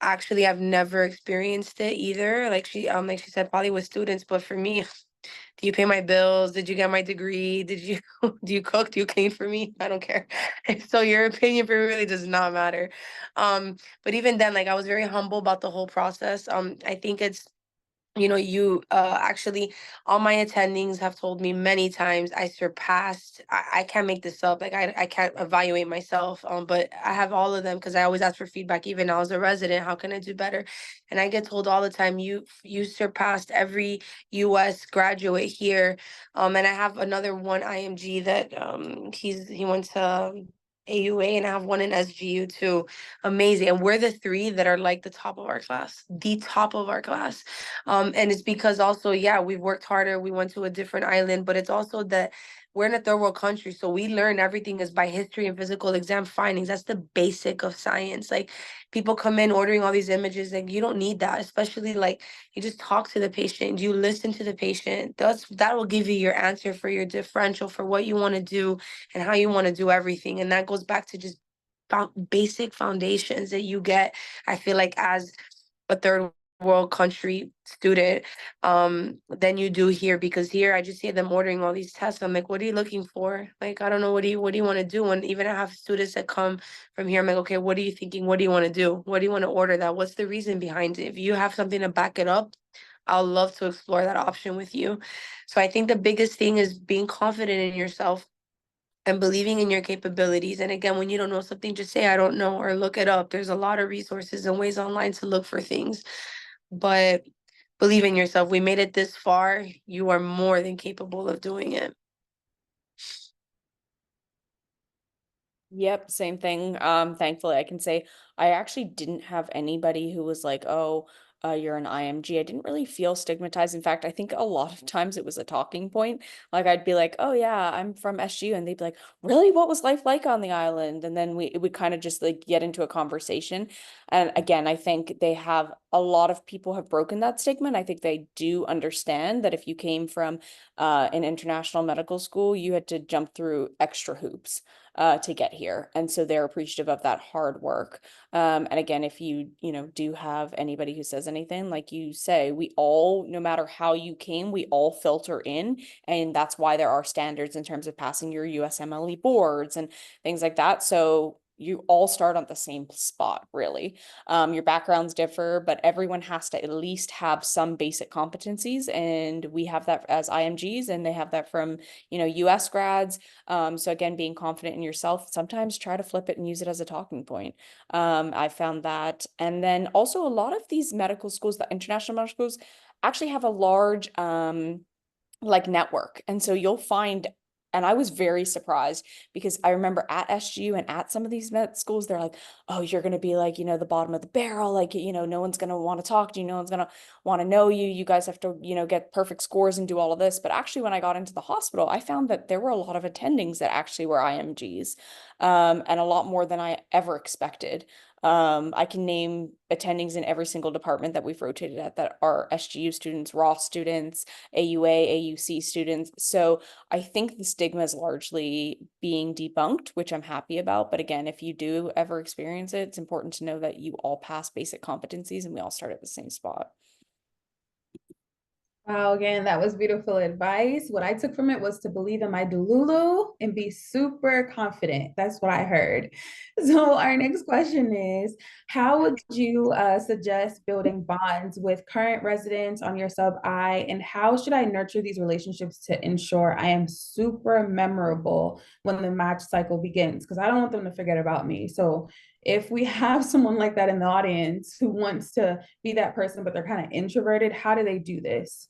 Actually, I've never experienced it either. Like she said, probably with students, but for me, do you pay my bills? Did you get my degree? Did you do you cook? Do you clean for me? I don't care. So your opinion for me really does not matter. But even then, like I was very humble about the whole process. I think it's you actually all my attendings have told me many times I surpassed. I can't make this up. Like I can't evaluate myself. But I have all of them because I always ask for feedback. Even now as a resident, how can I do better? And I get told all the time, you surpassed every US graduate here. And I have another one IMG that he went to AUA, and I have one in SGU too. Amazing. And we're the three that are like the top of our class, the top of our class. And it's because also, yeah, we've worked harder. We went to a different island, but it's also that we're in a third world country. So we learn everything is by history and physical exam findings. That's the basic of science. Like people come in ordering all these images, like you don't need that, especially like you just talk to the patient, you listen to the patient. That will give you your answer for your differential for what you want to do and how you want to do everything. And that goes back to just basic foundations that you get, I feel like, as a third world country student than you do here, because here I just see them ordering all these tests. I'm like, what are you looking for? Like, I don't know, what do you want to do? And even I have students that come from here, I'm like, okay, what are you thinking? What do you want to do? What do you want to order that? What's the reason behind it? If you have something to back it up, I'll love to explore that option with you. So I think the biggest thing is being confident in yourself and believing in your capabilities. And again, when you don't know something, just say, I don't know, or look it up. There's a lot of resources and ways online to look for things. But believe in yourself. We made it this far. You are more than capable of doing it. Yep, same thing. Thankfully, I can say I actually didn't have anybody who was like, "Oh, you're an IMG." I didn't really feel stigmatized. In fact, I think a lot of times it was a talking point. Like I'd be like, "Oh yeah, I'm from SGU," and they'd be like, "Really? What was life like on the island?" And then it would kind of just like get into a conversation. And again, I think they have a lot of people have broken that stigma, and I think they do understand that if you came from an international medical school, you had to jump through extra hoops to get here. And so they're appreciative of that hard work. And again, if you, do have anybody who says anything, like you say, we all, no matter how you came, we all filter in. And that's why there are standards in terms of passing your USMLE boards and things like that. So you all start on the same spot, really. Your backgrounds differ, but everyone has to at least have some basic competencies. And we have that as IMGs, and they have that from, US grads. So again, being confident in yourself, sometimes try to flip it and use it as a talking point. I found that. And then also a lot of these medical schools, the international medical schools, actually have a large like network. And so you'll find, and I was very surprised because I remember at SGU and at some of these med schools, they're like, oh, you're going to be like, the bottom of the barrel. Like, no one's going to want to talk to you. No one's going to want to know you. You guys have to, get perfect scores and do all of this. But actually, when I got into the hospital, I found that there were a lot of attendings that actually were IMGs, and a lot more than I ever expected. I can name attendings in every single department that we've rotated at that are SGU students, Ross students, AUA, AUC students. So I think the stigma is largely being debunked, which I'm happy about. But again, if you do ever experience it, it's important to know that you all pass basic competencies and we all start at the same spot. Wow, again, that was beautiful advice. What I took from it was to believe in my Delulu and be super confident. That's what I heard. So our next question is, how would you suggest building bonds with current residents on your sub-I, and how should I nurture these relationships to ensure I am super memorable when the match cycle begins? Because I don't want them to forget about me. So if we have someone like that in the audience who wants to be that person, but they're kind of introverted, how do they do this?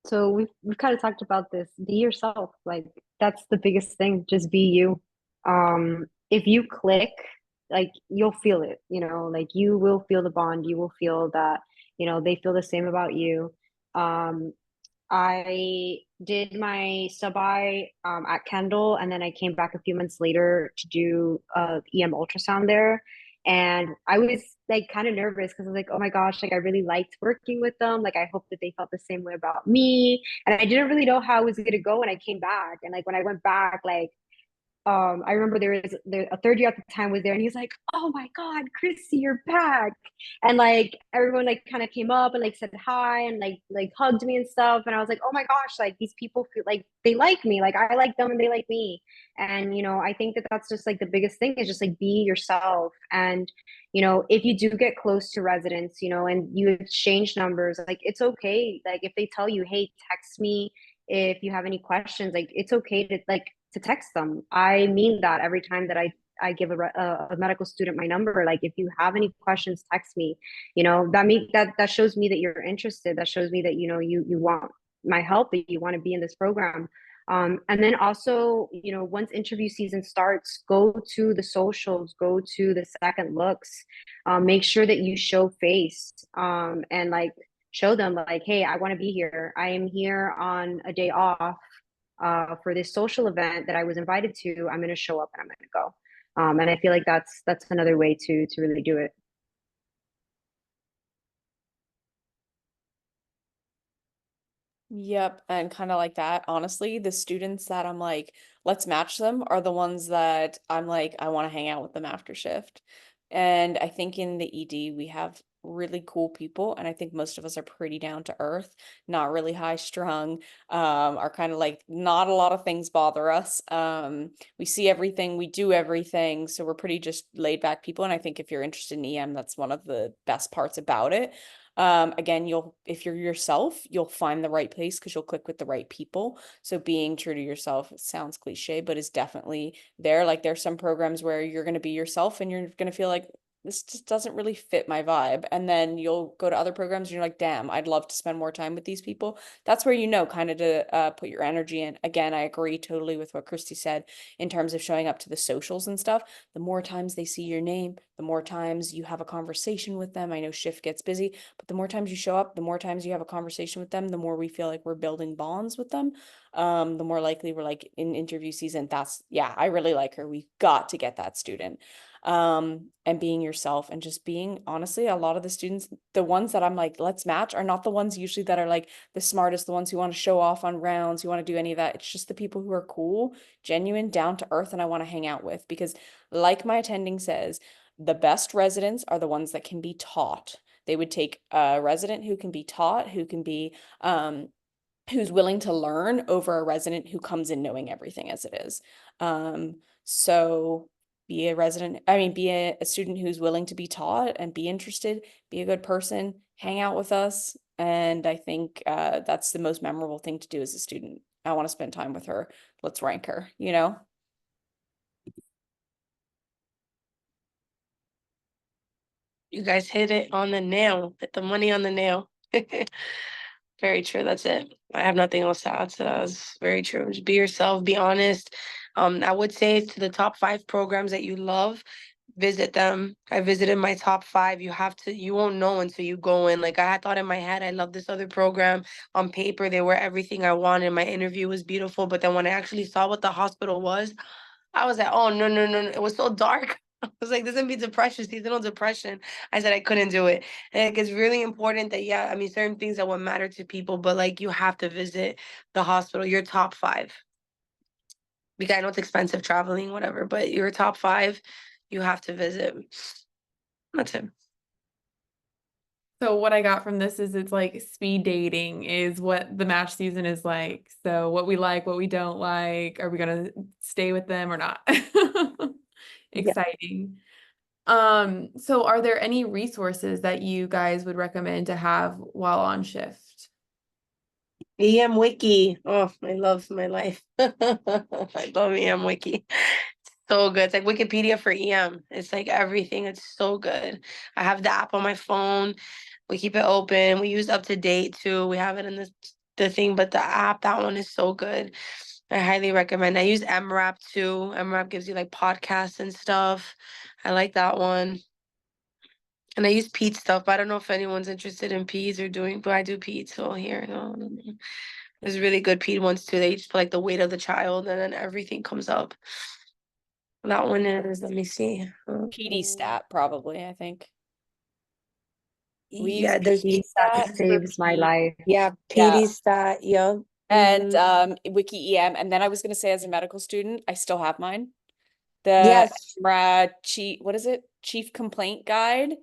So we've kind of talked about this. Be yourself. Like that's the biggest thing. Just be you. If you click, like you'll feel it, like you will feel the bond. You will feel that, they feel the same about you. Um, I did my sub-I at Kendall, and then I came back a few months later to do EM ultrasound there. And I was like kind of nervous because I was like, oh my gosh, like I really liked working with them. Like I hope that they felt the same way about me. And I didn't really know how it was gonna go when I came back. And like when I went back, like I remember there a third year at the time was there, and he's like, "Oh my God, Christy, you're back!" And like everyone like kind of came up and like said hi and like hugged me and stuff. And I was like, "Oh my gosh, like these people feel like they like me, like I like them and they like me." And I think that that's just like the biggest thing is just like be yourself. And if you do get close to residents, and you exchange numbers, like it's okay. Like if they tell you, "Hey, text me if you have any questions," like it's okay to text them. I mean that every time that I give a medical student my number. Like if you have any questions, text me. That shows me that you're interested. That shows me that you want my help, that you want to be in this program. And then also, once interview season starts, go to the socials, go to the second looks, make sure that you show face, and like show them like, hey, I want to be here. I am here on a day off for this social event that I was invited to. I'm going to show up and I'm going to go. And I feel like that's another way to really do it. Yep, and kind of like that. Honestly, the students that I'm like, let's match them are the ones that I'm like, I want to hang out with them after shift. And I think in the ED, we have really cool people, and I think most of us are pretty down to earth, not really high strung, are kind of like not a lot of things bother us. We see everything, we do everything, so we're pretty just laid back people. And I think if you're interested in EM, that's one of the best parts about it. Again, if you're yourself, you'll find the right place because you'll click with the right people. So being true to yourself, it sounds cliche, but is definitely there. Like there's some programs where you're going to be yourself and you're going to feel like this just doesn't really fit my vibe. And then you'll go to other programs and you're like, damn, I'd love to spend more time with these people. That's where kind of to put your energy in. Again, I agree totally with what Christy said in terms of showing up to the socials and stuff. The more times they see your name, the more times you have a conversation with them. I know shift gets busy, but the more times you show up, the more times you have a conversation with them, the more we feel like we're building bonds with them. The more likely we're like in interview season, I really like her. We've got to get that student. And being yourself and just being, honestly, a lot of the students, the ones that I'm like, let's match, are not the ones usually that are like the smartest, the ones who want to show off on rounds, who want to do any of that. It's just the people who are cool, genuine, down to earth, and I want to hang out with. Because like my attending says, the best residents are the ones that can be taught. They would take a resident who can be taught, who's willing to learn, over a resident who comes in knowing everything as it is. So be a student who's willing to be taught and be interested, be a good person, hang out with us. And I think that's the most memorable thing to do as a student. I want to spend time with her. Let's rank her, You guys hit it on the nail, hit the money on the nail. Very true. That's it. I have nothing else to add to that. That's very true. Just be yourself, be honest. I would say to the top 5 programs that you love, visit them. I visited my top 5. You won't know until you go in. Like I had thought in my head, I love this other program. On paper, they were everything I wanted. My interview was beautiful. But then when I actually saw what the hospital was, I was like, oh no, no, no, no. It was so dark. I was like, this is gonna be depression, seasonal depression. I said I couldn't do it. And like, it's really important that, yeah, I mean, certain things that would matter to people, but like you have to visit the hospital, your top 5. Because I know it's expensive traveling, whatever, but your top 5, you have to visit. That's it. So what I got from this is it's like speed dating is what the match season is like. So what we like, what we don't like, are we gonna stay with them or not? Yeah. Exciting. So are there any resources that you guys would recommend to have while on shift? EM Wiki. Oh, I love my life. I love EM Wiki. So good. It's like Wikipedia for EM. It's like everything. It's so good. I have the app on my phone. We keep it open. We use Up to Date too. We have it in the thing, but the app, that one is so good. I highly recommend. I use MRAP too. MRAP gives you like podcasts and stuff. I like that one. And I use Pete stuff, but I don't know if anyone's interested in Peds or doing, but I do Peds, so here, no, no, no. There's really good Ped ones too. They just put like the weight of the child and then everything comes up. That one is, let me see. PD stat, probably, I think. We use Yeah, there's PD That stat for saves my Ped. life. yeah, Yeah. PD stat, yeah. And Mhm. WiEM. And then I was gonna say as a medical student, I still have mine. The Yes, chief, what is it? Chief complaint guide.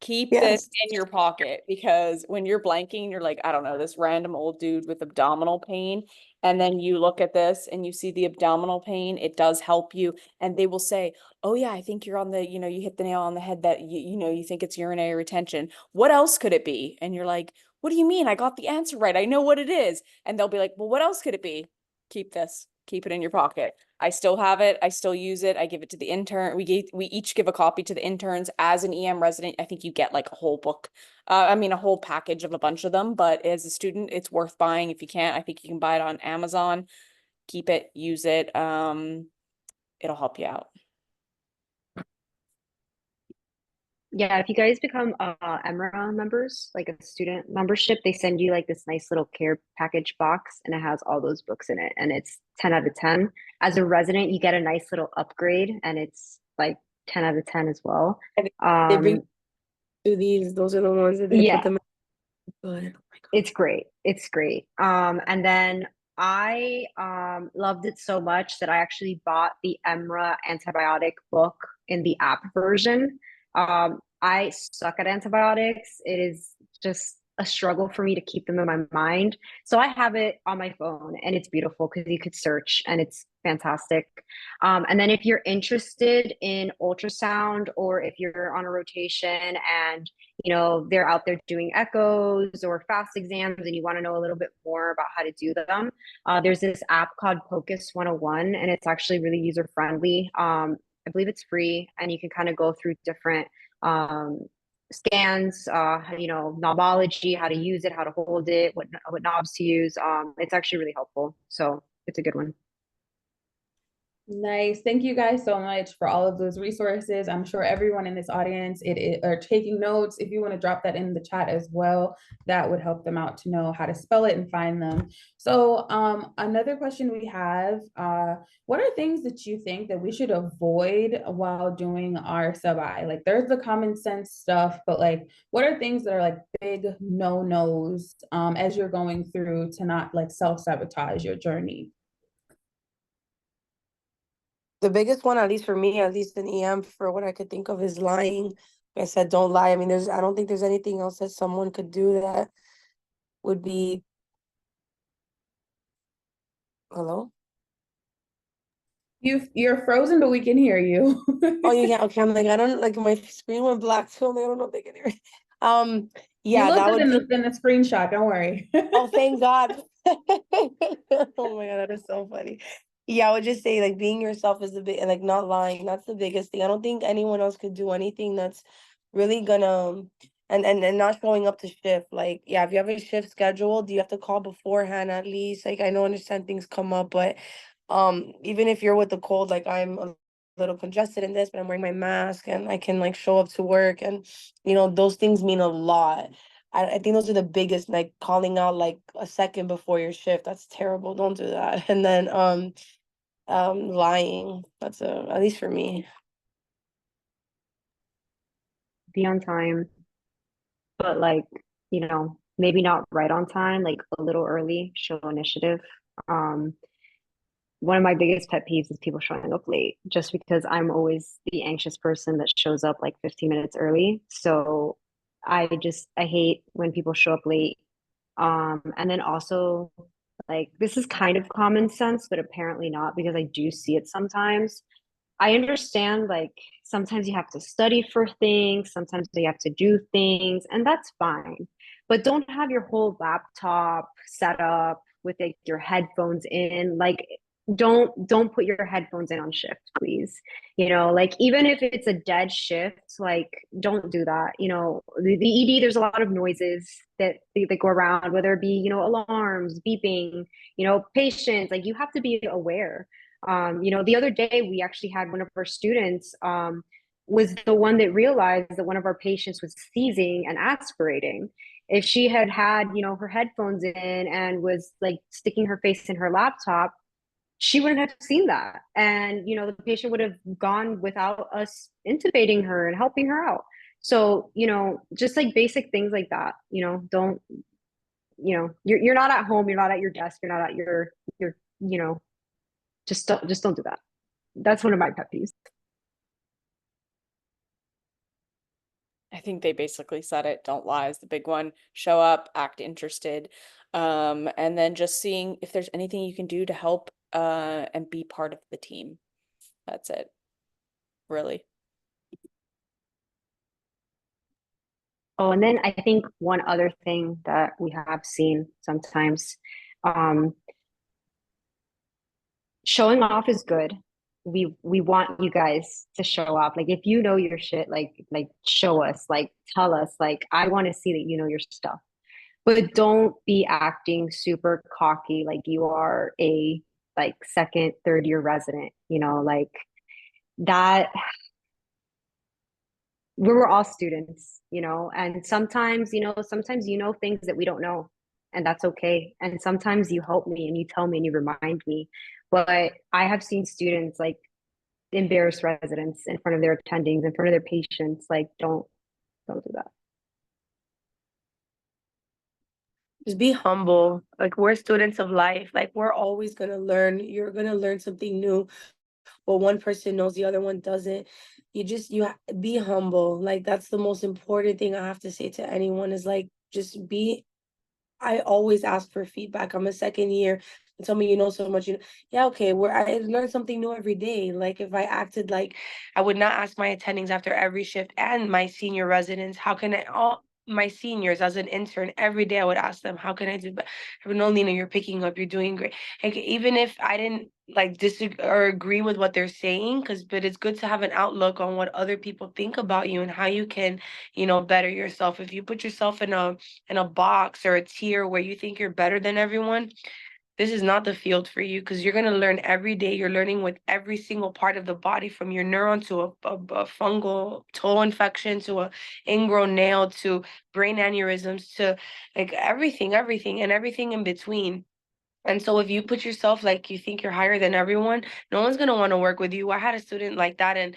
Keep this yes. in your pocket because when you're blanking, you're like, I don't know, this random old dude with abdominal pain. And then you look at this and you see the abdominal pain, it does help you. And they will say, oh yeah, I think you're on the, you hit the nail on the head that you think it's urinary retention. What else could it be? And you're like, what do you mean? I got the answer right. I know what it is. And they'll be like, well, what else could it be? Keep this. Keep it in your pocket. I still have it. I still use it. I give it to the intern. We each give a copy to the interns as an EM resident. I think you get like a whole book. I mean, a whole package of a bunch of them, but as a student, it's worth buying. If you can't, I think you can buy it on Amazon. Keep it, use it. It'll help you out. Yeah, if you guys become Emra members, like a student membership, they send you like this nice little care package box and it has all those books in it and it's 10 out of 10. As a resident, you get a nice little upgrade and it's like 10 out of 10 as well. And they bring to these, those are the ones that they put Yeah, them in. Good. Oh my God. it's great. It's great. And then I loved it so much that I actually bought the Emra antibiotic book in the app version. I suck at antibiotics. It is just a struggle for me to keep them in my mind. So I have it on my phone and it's beautiful because you could search and it's fantastic. And then if you're interested in ultrasound or if you're on a rotation and they're out there doing echoes or fast exams and you want to know a little bit more about how to do them, there's this app called Pocus 101 and it's actually really user friendly. I believe it's free and you can kind of go through different scans, knobology, how to use it, how to hold it, what knobs to use. It's actually really helpful. So it's a good one. Nice. Thank you guys so much for all of those resources. I'm sure everyone in this audience are taking notes. If you want to drop that in the chat as well, that would help them out to know how to spell it and find them. So another question we have, what are things that you think that we should avoid while doing our sub-I? Like there's the common sense stuff, but like what are things that are like big no-nos as you're going through to not like self-sabotage your journey? The biggest one, at least for me, at least in EM, for what I could think of, is lying. Like I said, don't lie. I mean, I don't think there's anything else that someone could do that would be. Hello? You're frozen, but we can hear you. Oh, you can't. Okay, I'm like, I don't like my screen went black too. I'm like, I don't know if they can hear me. You Yeah, look that good would be. in the screenshot. Don't worry. Oh, thank God. Oh my God, that is so funny. Yeah, I would just say like being yourself is the big, and like not lying. That's the biggest thing. I don't think anyone else could do anything that's really gonna and not showing up to shift. Like, yeah, if you have a shift scheduled, you have to call beforehand at least. Like I know understand things come up, but even if you're with the cold, like I'm a little congested in this, but I'm wearing my mask and I can like show up to work and those things mean a lot. I think those are the biggest, like calling out like a second before your shift. That's terrible. Don't do that. And then lying. That's at least for me. Be on time, but like, maybe not right on time, like a little early, show initiative. Um, one of my biggest pet peeves is people showing up late just because I'm always the anxious person that shows up like 15 minutes early. So I hate when people show up late. And then also like this is kind of common sense, but apparently not because I do see it sometimes. I understand like sometimes you have to study for things, sometimes you have to do things, and that's fine. But don't have your whole laptop set up with like your headphones in. Like don't put your headphones in on shift, please. Like even if it's a dead shift, like don't do that. The ED, there's a lot of noises that go around, whether it be, alarms, beeping, patients, like you have to be aware. The other day we actually had one of our students was the one that realized that one of our patients was sneezing and aspirating. If she had had, her headphones in and was like sticking her face in her laptop, she wouldn't have seen that. And, the patient would have gone without us intubating her and helping her out. So, just like basic things like that, don't, you're not at home, you're not at your desk, you're not at your, just don't do that. That's one of my pet peeves. I think they basically said it. Don't lie is the big one. Show up, act interested. And then just seeing if there's anything you can do to help and be part of the team. That's it. Really. Oh, and then I think one other thing that we have seen sometimes, showing off is good. We want you guys to show up. Like if you know your shit, like show us, like tell us, like I want to see that you know your stuff. But don't be acting super cocky like you are a like second, third year resident, like that. We were all students, and sometimes, sometimes things that we don't know, and that's okay. And sometimes you help me and you tell me and you remind me. But I have seen students like embarrass residents in front of their attendings, in front of their patients. Like, don't do that. Just be humble. Like we're students of life. Like we're always gonna learn. You're gonna learn something new. What one person knows, the other one doesn't. Be humble. Like that's the most important thing I have to say to anyone is like just be. I always ask for feedback. I'm a second year. Tell me you know so much. Yeah, okay. Where I learn something new every day. Like if I acted like I would not ask my attendings after every shift and my senior residents, how can I all my seniors as an intern every day I would ask them, how can I do better? No, Lena, you're picking up, you're doing great. Like even if I didn't like disagree or agree with what they're saying, but it's good to have an outlook on what other people think about you and how you can, better yourself. If you put yourself in a box or a tier where you think you're better than everyone, this is not the field for you because you're going to learn every day. You're learning with every single part of the body, from your neuron to a fungal toe infection to a ingrown nail to brain aneurysms to like everything and everything in between. And so if you put yourself like you think you're higher than everyone, no one's gonna want to work with you. I had a student like that, and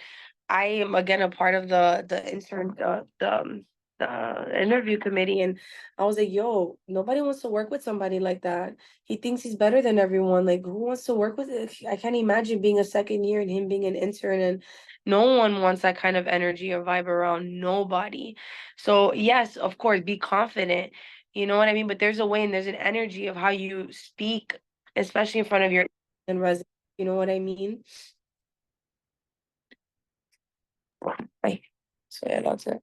I am again a part of the intern the interview committee, and I was like, yo, nobody wants to work with somebody like that. He thinks he's better than everyone. Like, who wants to work with it? I can't imagine being a second year and him being an intern, and no one wants that kind of energy or vibe around nobody. So yes, of course, be confident. You know what I mean? But there's a way and there's an energy of how you speak, especially in front of your and residents. You know what I mean? Right. So yeah, that's it.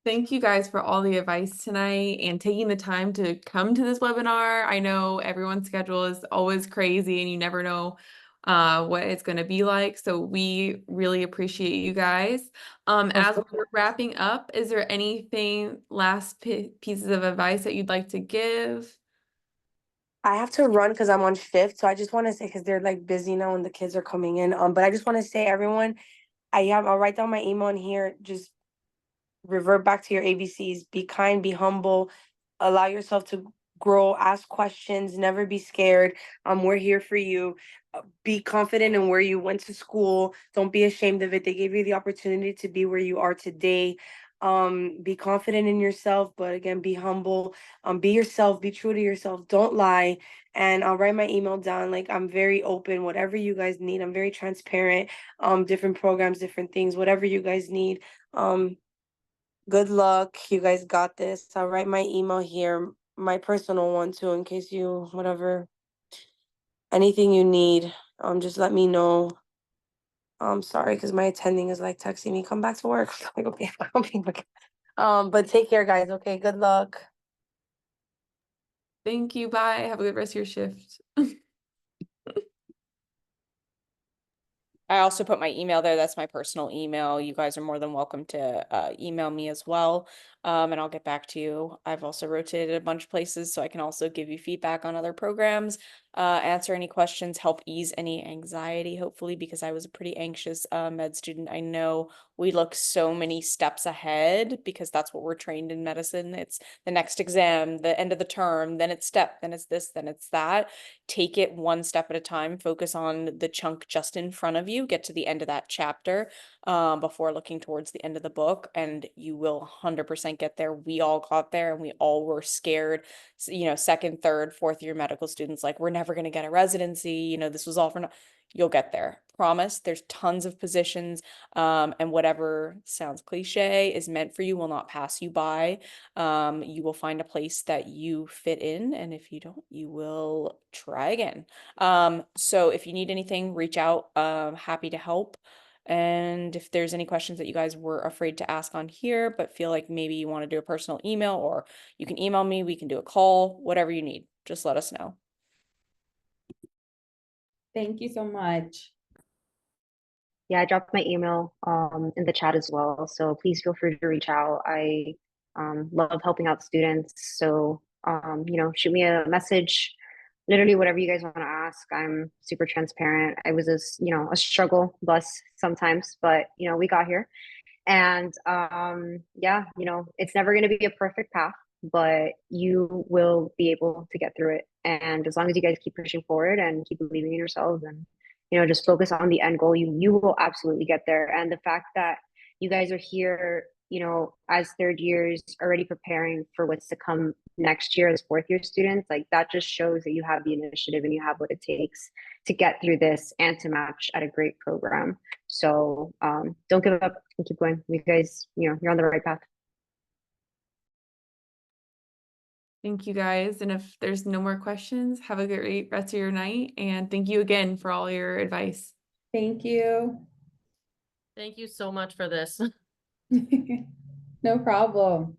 Thank you guys for all the advice tonight and taking the time to come to this webinar. I know everyone's schedule is always crazy and you never know what it's going to be like. So we really appreciate you guys. As we're wrapping up, is there anything last pieces of advice that you'd like to give? I have to run because I'm on shift. So I just want to say, because they're like busy now and the kids are coming in. But I just want to say, everyone, I'll write down my email in here. Just revert back to your ABCs. Be kind, be humble, allow yourself to grow, ask questions, never be scared. We're here for you. Be confident in where you went to school. Don't be ashamed of it. They gave you the opportunity to be where you are today. Be confident in yourself, but again, be humble. Be yourself, be true to yourself. Don't lie. And I'll write my email down. Like, I'm very open, whatever you guys need. I'm very transparent. Different programs, different things, whatever you guys need. Good luck. You guys got this. I'll write my email here, my personal one too, in case you, whatever, anything you need, just let me know. I'm sorry, because my attending is like texting me, come back to work. I'm like, okay, I'll be back. But take care, guys. Okay, good luck. Thank you. Bye. Have a good rest of your shift. I also put my email there. That's my personal email. You guys are more than welcome to email me as well. And I'll get back to you. I've also rotated a bunch of places, so I can also give you feedback on other programs, answer any questions, help ease any anxiety, hopefully, because I was a pretty anxious med student. I know we look so many steps ahead because that's what we're trained in medicine. It's the next exam, the end of the term, then it's step, then it's this, then it's that. Take it one step at a time, focus on the chunk just in front of you, get to the end of that chapter before looking towards the end of the book, and you will 100% get there. We all got there, and we all were scared, you know, second, third, fourth year medical students, like, we're never going to get a residency, you know, this was all for no. You'll get there. Promise. There's tons of positions, and whatever sounds cliche is meant for you will not pass you by. You will find a place that you fit in, and if you don't, you will try again. So if you need anything, reach out. Happy to help. And if there's any questions that you guys were afraid to ask on here, but feel like maybe you want to do a personal email, or you can email me, we can do a call, whatever you need, just let us know. Thank you so much. Yeah, I dropped my email in the chat as well. So please feel free to reach out. I love helping out students. So you know, shoot me a message. Literally whatever you guys want to ask. I'm super transparent. I was you know, a struggle bus sometimes, but you know, we got here. And yeah, you know, it's never going to be a perfect path, but you will be able to get through it. And as long as you guys keep pushing forward and keep believing in yourselves, and you know, just focus on the end goal, you will absolutely get there. And the fact that you guys are here, you know, as third years already preparing for what's to come next year as fourth year students, like that just shows that you have the initiative and you have what it takes to get through this and to match at a great program. So don't give up and keep going. You guys, you know, you're on the right path. Thank you, guys. And if there's no more questions, have a great rest of your night. And thank you again for all your advice. Thank you. Thank you so much for this. No problem.